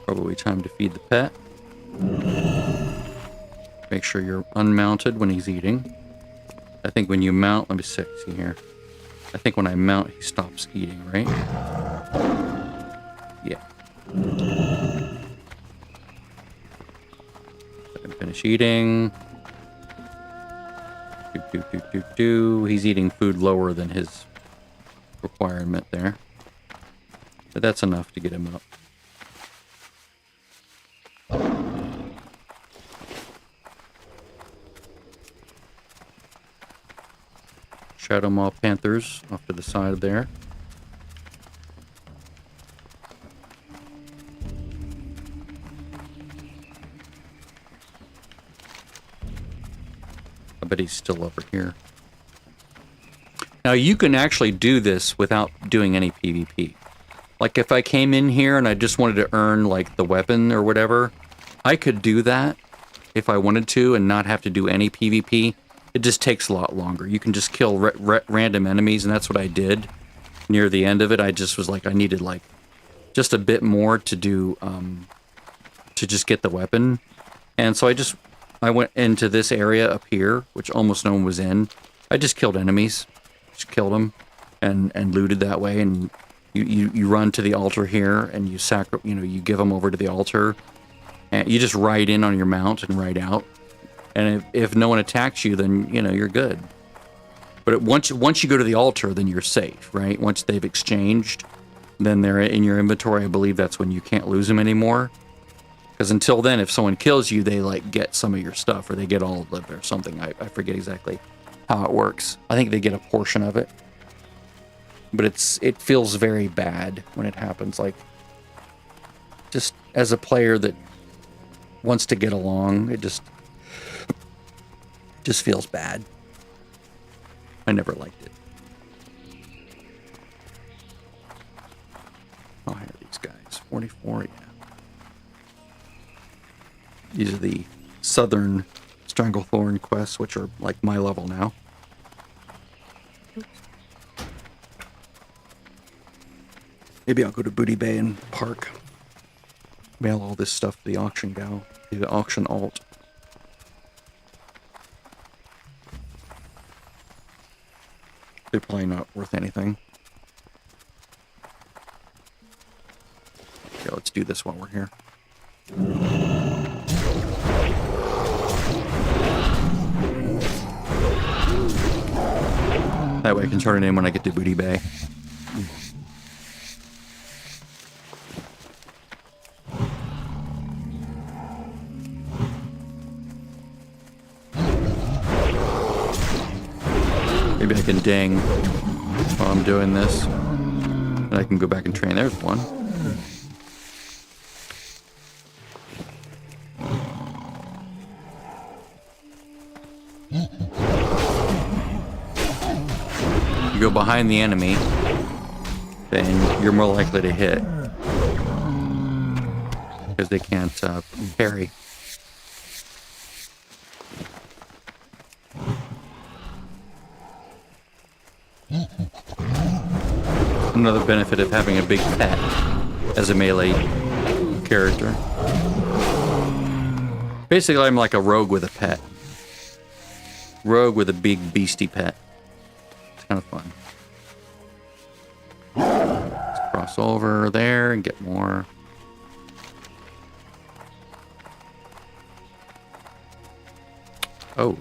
Probably time to feed the pet. Make sure you're unmounted when he's eating. I think when you mount, let me see here. I think when I mount, he stops eating, right? Yeah. Let him finish eating. He's eating food lower than his requirement there. But that's enough to get him up. Shadow Maw Panthers off to the side there. I bet he's still over here. Now you can actually do this without doing any PvP. Like if I came in here and I just wanted to earn like the weapon or whatever, I could do that if I wanted to and not have to do any PvP. It just takes a lot longer. You can just kill random enemies, and that's what I did. Near the end of it, I just was like, I needed like just a bit more to do, to just get the weapon. And so I went into this area up here, which almost no one was in. I just killed enemies, just killed them, and looted that way. And you run to the altar here, and you give them over to the altar, and you just ride in on your mount and ride out. And if no one attacks you, then, you're good. But once you go to the altar, then you're safe, right? Once they've exchanged, then they're in your inventory. I believe that's when you can't lose them anymore. Because until then, if someone kills you, they, like, get some of your stuff, or they get all of it or something. I forget exactly how it works. I think they get a portion of it. But it feels very bad when it happens. Like, just as a player that wants to get along, it just feels bad. I never liked it. How high are these guys? 44, yeah. These are the Southern Stranglethorn quests, which are like my level now. Maybe I'll go to Booty Bay and park. Mail all this stuff to the auction gal, the auction alt. They're probably not worth anything. Okay, let's do this while we're here. That way I can turn it in when I get to Booty Bay. Maybe I can ding while I'm doing this. And I can go back and train. There's one. You go behind the enemy, then you're more likely to hit. Because they can't parry. Another benefit of having a big pet as a melee character. Basically, I'm like a rogue with a pet. Rogue with a big beastie pet. It's kind of fun. Let's cross over there and get more. Oh.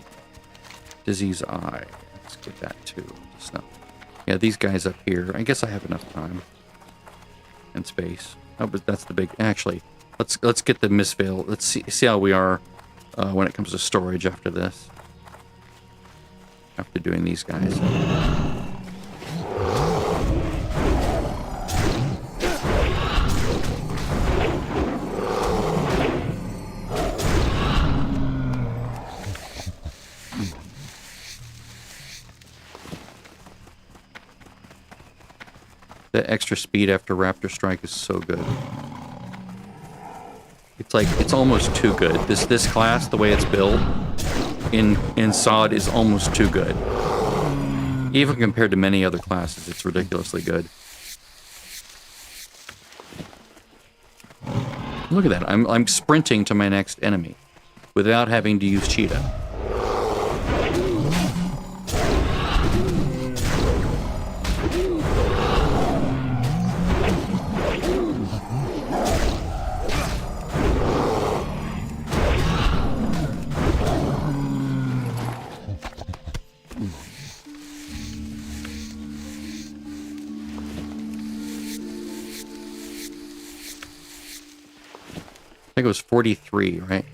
Disease eye. Let's get that too. Just not. Yeah, these guys up here. I guess I have enough time and space. Oh, but that's the big. Actually, let's get the Mistveil. Let's see how we are when it comes to storage after this. After doing these guys. The extra speed after Raptor Strike is so good. It's almost too good. This class, the way it's built in SOD, is almost too good. Even compared to many other classes, it's ridiculously good. Look at that! I'm sprinting to my next enemy without having to use Cheetah. I think it was 43, right?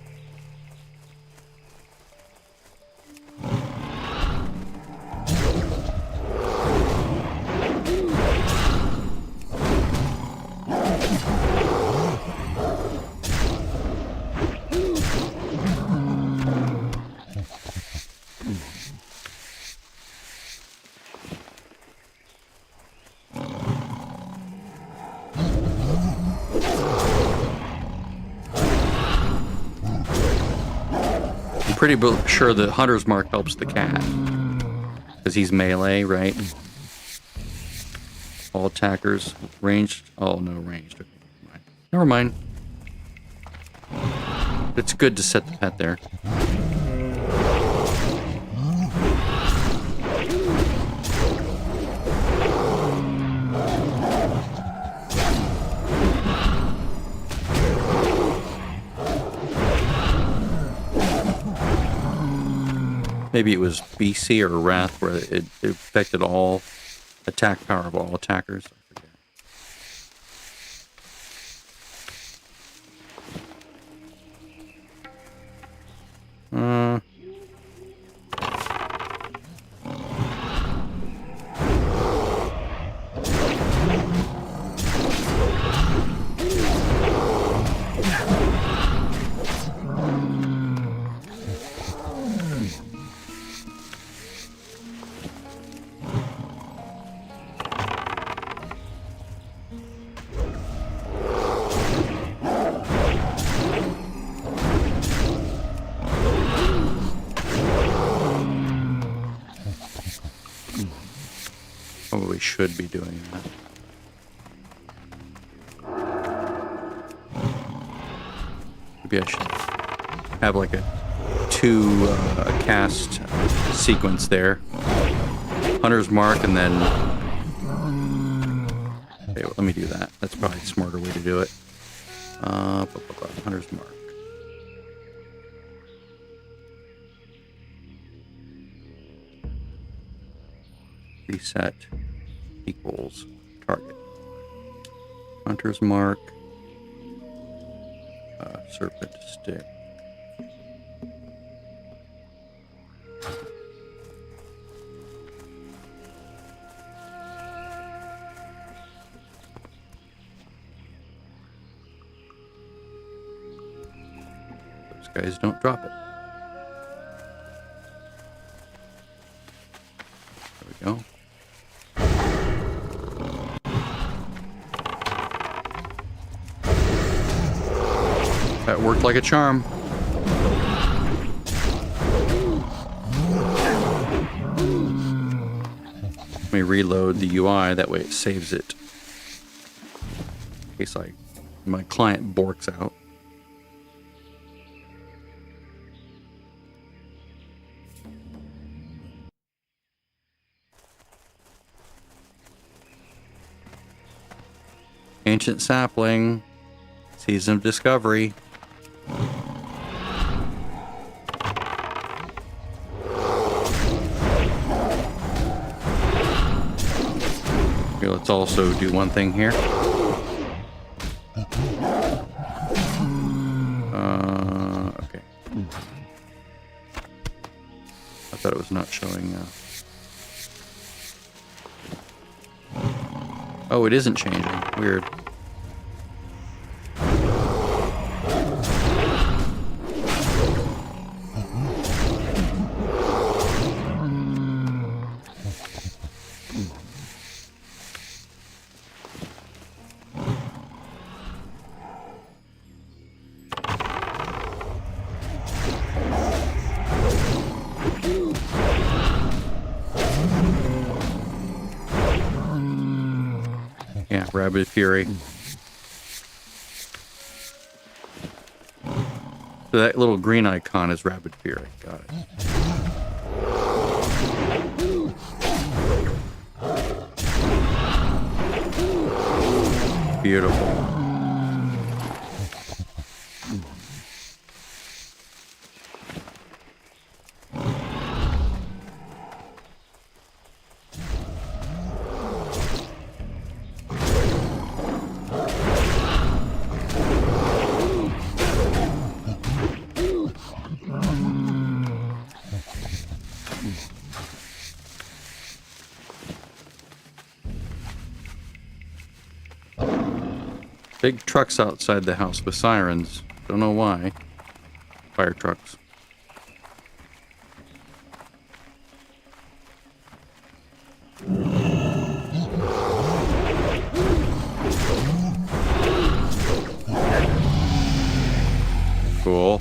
Pretty sure the Hunter's Mark helps the cat. Because he's melee, right? All attackers. Ranged. Oh, no, ranged. Okay, never mind. It's good to set the pet there. Maybe it was BC or Wrath where it affected all attack power of all attackers. I forget. Probably should be doing that. Maybe I should have like a two cast sequence there. Hunter's Mark and then... Okay, well, let me do that. That's probably a smarter way to do it. Hunter's Mark. Reset equals target. Hunter's Mark. Serpent stick. Those guys don't drop it. There we go. That worked like a charm. Let me reload the UI, that way it saves it. In case my client borks out. Ancient Sapling, Season of Discovery. Okay, let's also do one thing here. Okay. I thought it was not showing. Oh, it isn't changing. Weird. Yeah, Rabid Fury. So that little green icon is Rabid Fury. Got it. Beautiful. Big trucks outside the house with sirens. Don't know why. Fire trucks. Cool.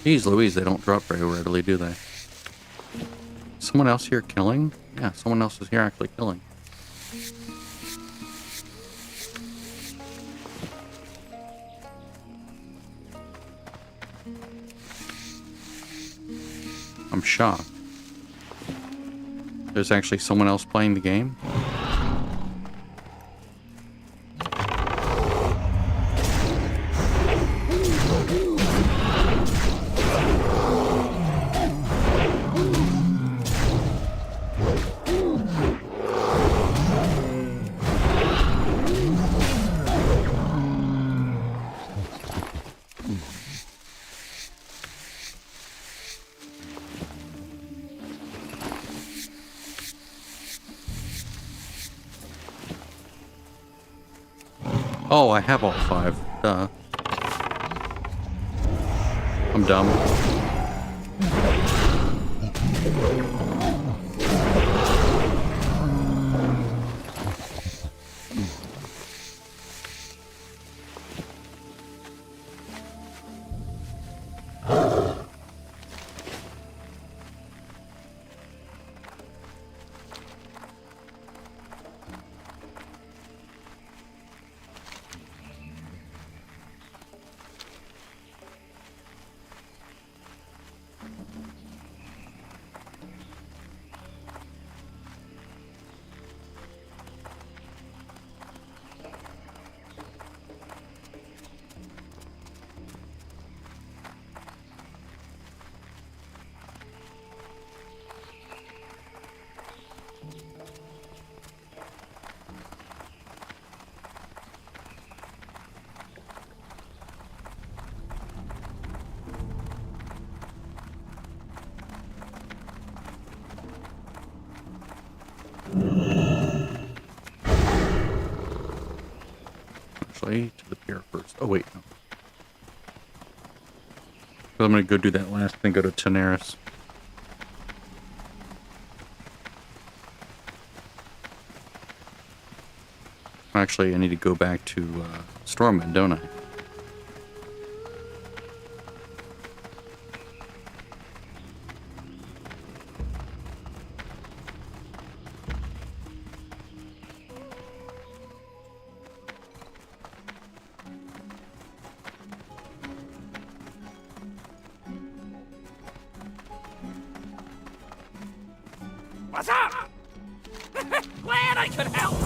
Jeez Louise, they don't drop very readily, do they? Someone else here killing? Yeah, someone else is here actually killing. I'm shocked. There's actually someone else playing the game? Oh, I have all 5. Duh. I'm dumb. Actually, to the pier first. Oh, wait, no. I'm gonna go do that last thing, go to Tenaris. Actually, I need to go back to Stormwind, don't I? What's up? Glad I could help.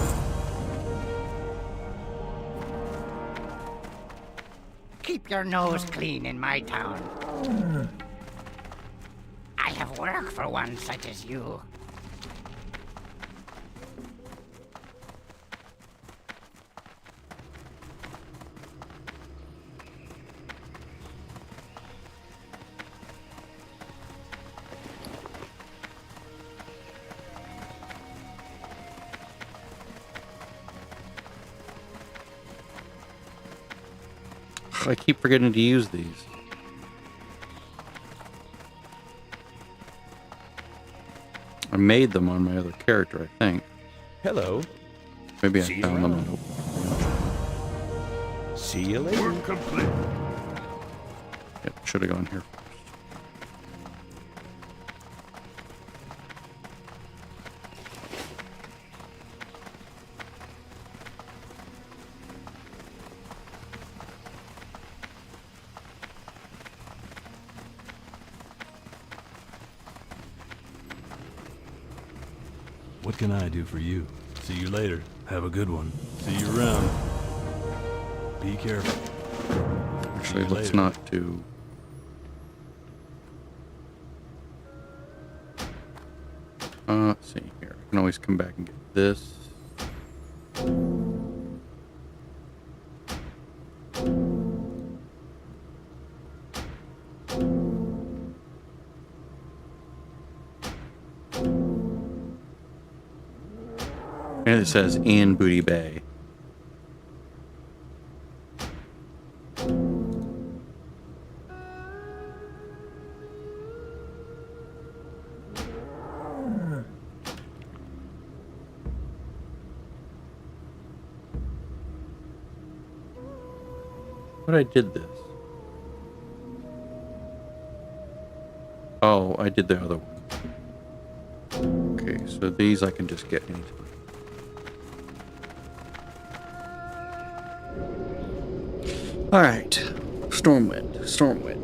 Keep your nose clean in my town. I have work for one such as you. I keep forgetting to use these. I made them on my other character, I think. Hello. Maybe I See you found them. around. See you later. Work complete. Yep, should have gone here. What can I do for you? See you later. Have a good one. See you around. Be careful. Actually, you let's later. not do. Let's see here. I can always come back and get this. And it says in Booty Bay. But I did this. Oh, I did the other one. Okay, so these I can just get anytime. All right, Stormwind, Stormwind.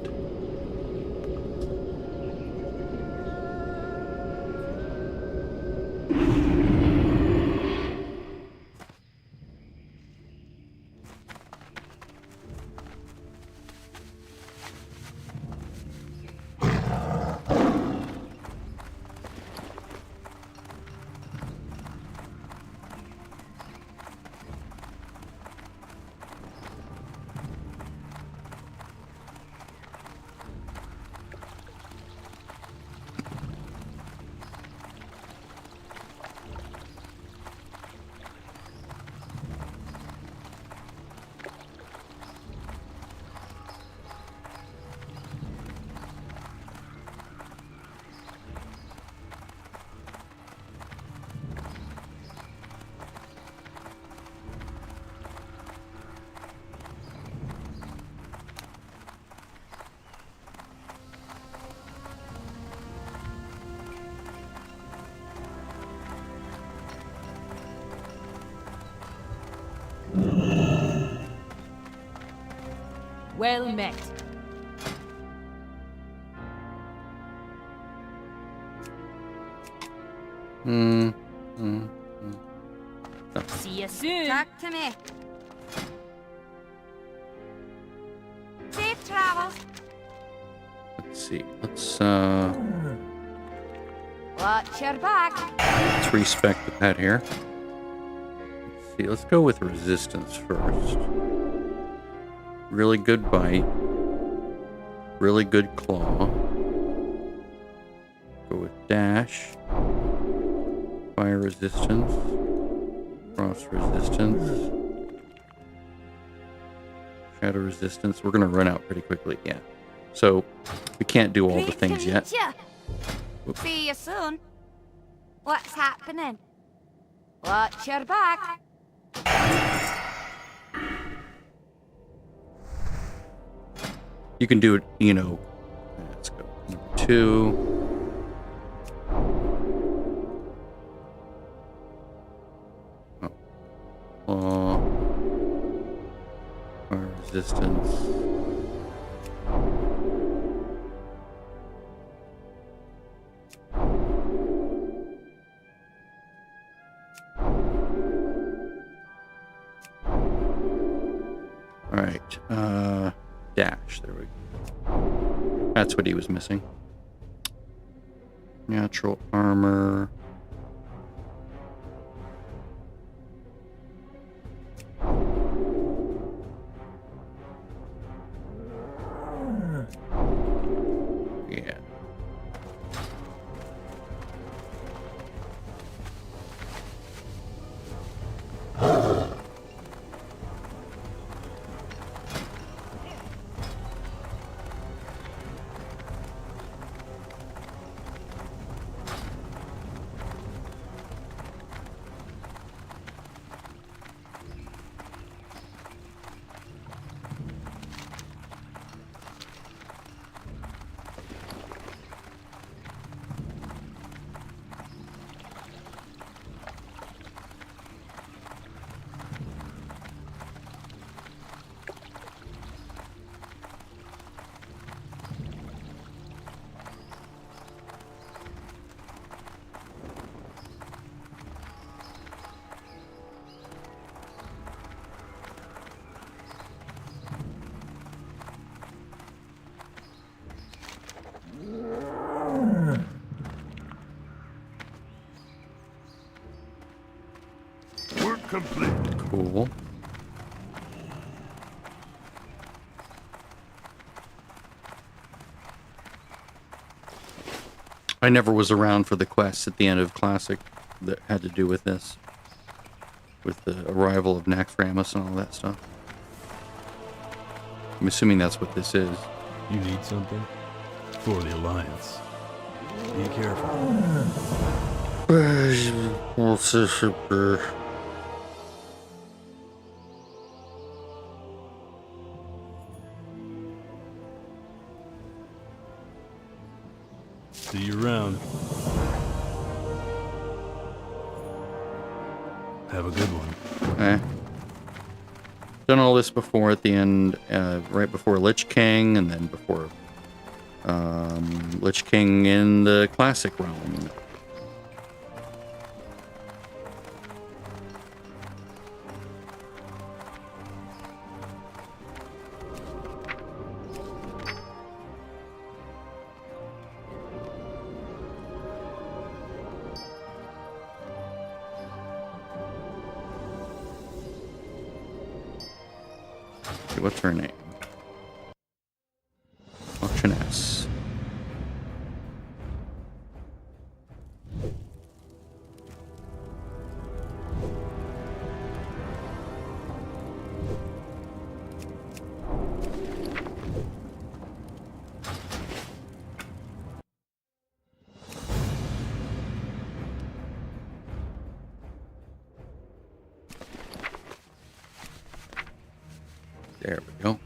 Well met. See you soon. Talk to me. Safe travels. Let's see. Let's Watch your back. let's respect the pet here. Let's see. Let's go with resistance first. Really good bite. Really good claw. Go with dash. Fire resistance. Frost resistance. Shadow resistance. We're gonna run out pretty quickly, yeah. So we can't do all the Great to things yet. meet ya. See you soon. What's happening? Watch your back. You can do it, you know. Let's go. Number 2. Oh. Claw. Fire resistance. Mage. There we go. That's what he was missing. Natural armor. Yeah. Work complete. Cool. I never was around for the quest at the end of Classic that had to do with this. With the arrival of Naxxramas and all that stuff. I'm assuming that's what this is. You need something? For the Alliance. Be careful. See you around. Have a good one. Okay. Done all this before at the end, right before Lich King, and then before Lich King in the Classic realm. Okay, what's her name? Auctioness. There we go.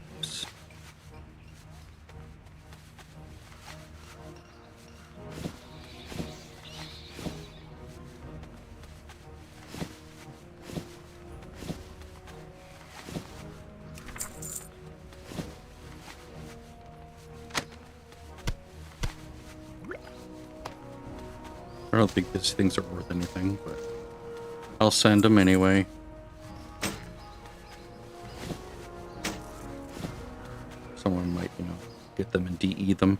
I don't think these things are worth anything, but I'll send them anyway. Someone might, get them and DE them.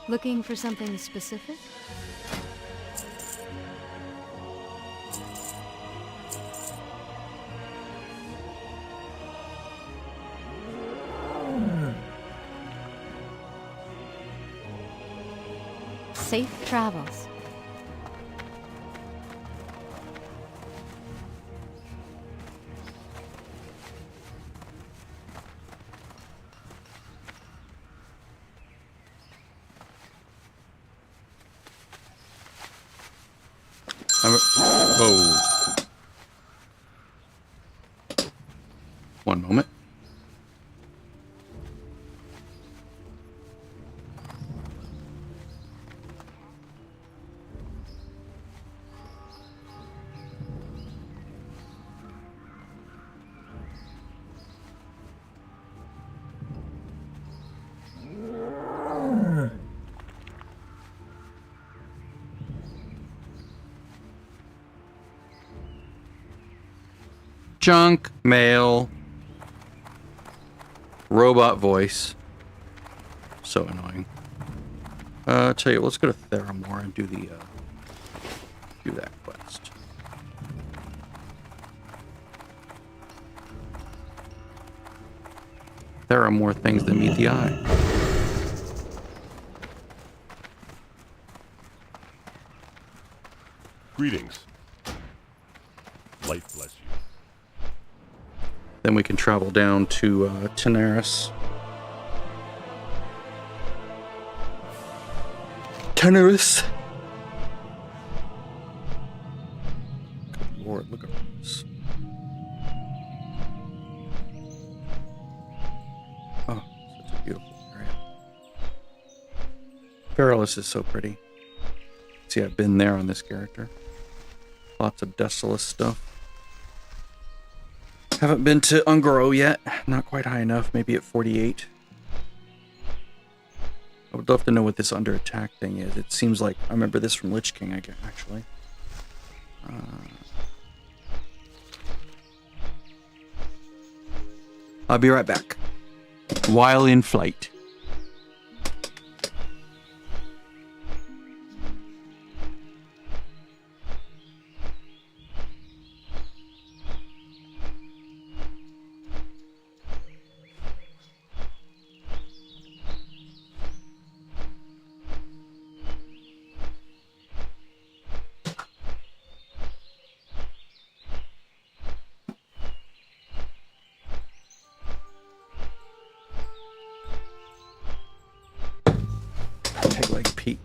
Looking for something specific? Safe travels. Whoa. One moment. Junk mail. Robot voice. So annoying. Tell you, let's go to Theramore and do the do that quest. There are more things than meet the eye. Greetings. Light bless you. Then we can travel down to Tenaris. Tenaris. Good Lord, look at this. Oh, such a beautiful area. Perilous is so pretty. See, I've been there on this character. Lots of desolate stuff. Haven't been to Ungaro yet. Not quite high enough. Maybe at 48. I would love to know what this under attack thing is. It seems like I remember this from Lich King, I guess, actually. I'll be right back. While in flight. Like Pete.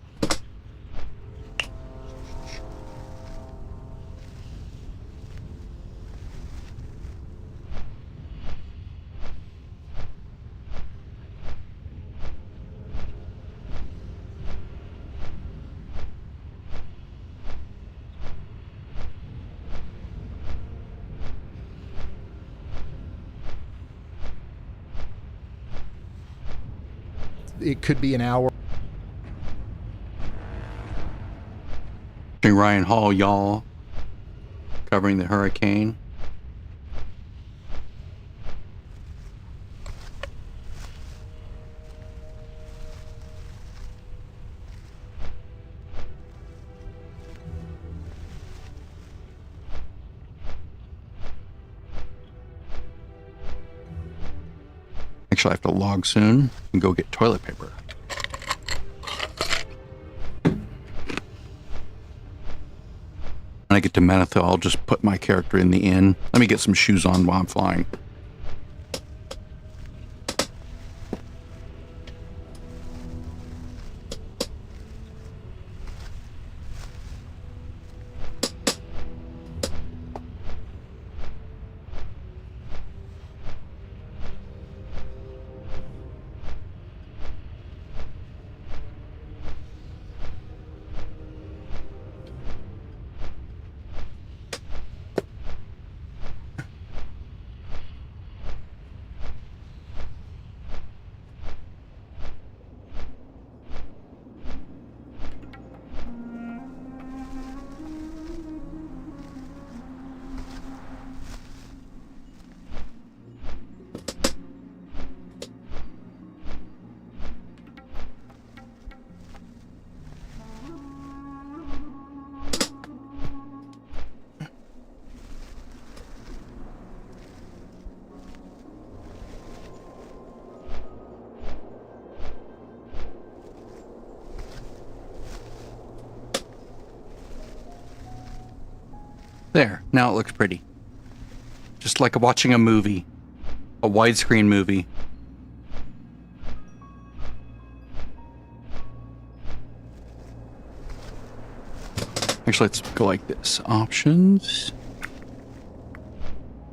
It could be an hour. Ryan Hall, y'all, covering the hurricane. Actually, I have to log soon and go get toilet paper. When I get to Menethil, I'll just put my character in the inn. Let me get some shoes on while I'm flying. There, now it looks pretty. Just like watching a movie. A widescreen movie. Actually, let's go like this. Options.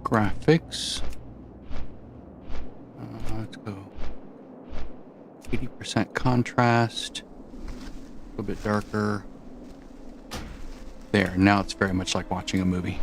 Graphics. Let's go 80% contrast. A little bit darker. There, now it's very much like watching a movie.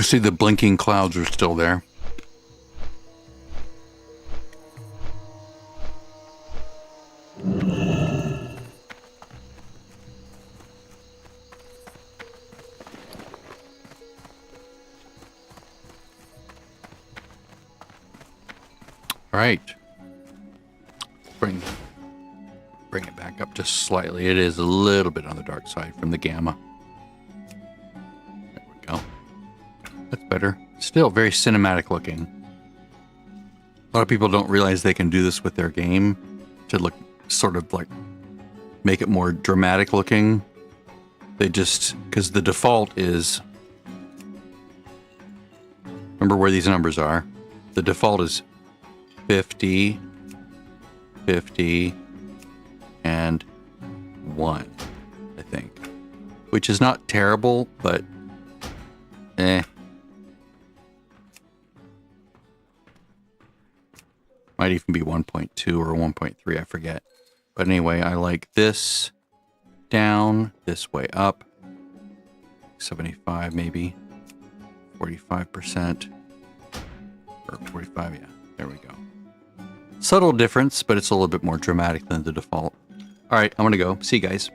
You see the blinking clouds are still there. All right. Bring it back up just slightly. It is a little bit on the dark side from the gamma. There we go. That's better. Still very cinematic looking. A lot of people don't realize they can do this with their game to look sort of like make it more dramatic looking. They just, because the default is, remember where these numbers are. The default is 50, 50, and 1, I think. Which is not terrible, but might even be 1.2 or 1.3, I forget. But anyway, I like this down, this way up. 75 maybe. 45%. Or 45, yeah. There we go. Subtle difference, but it's a little bit more dramatic than the default. All right, I'm going to go. See you guys.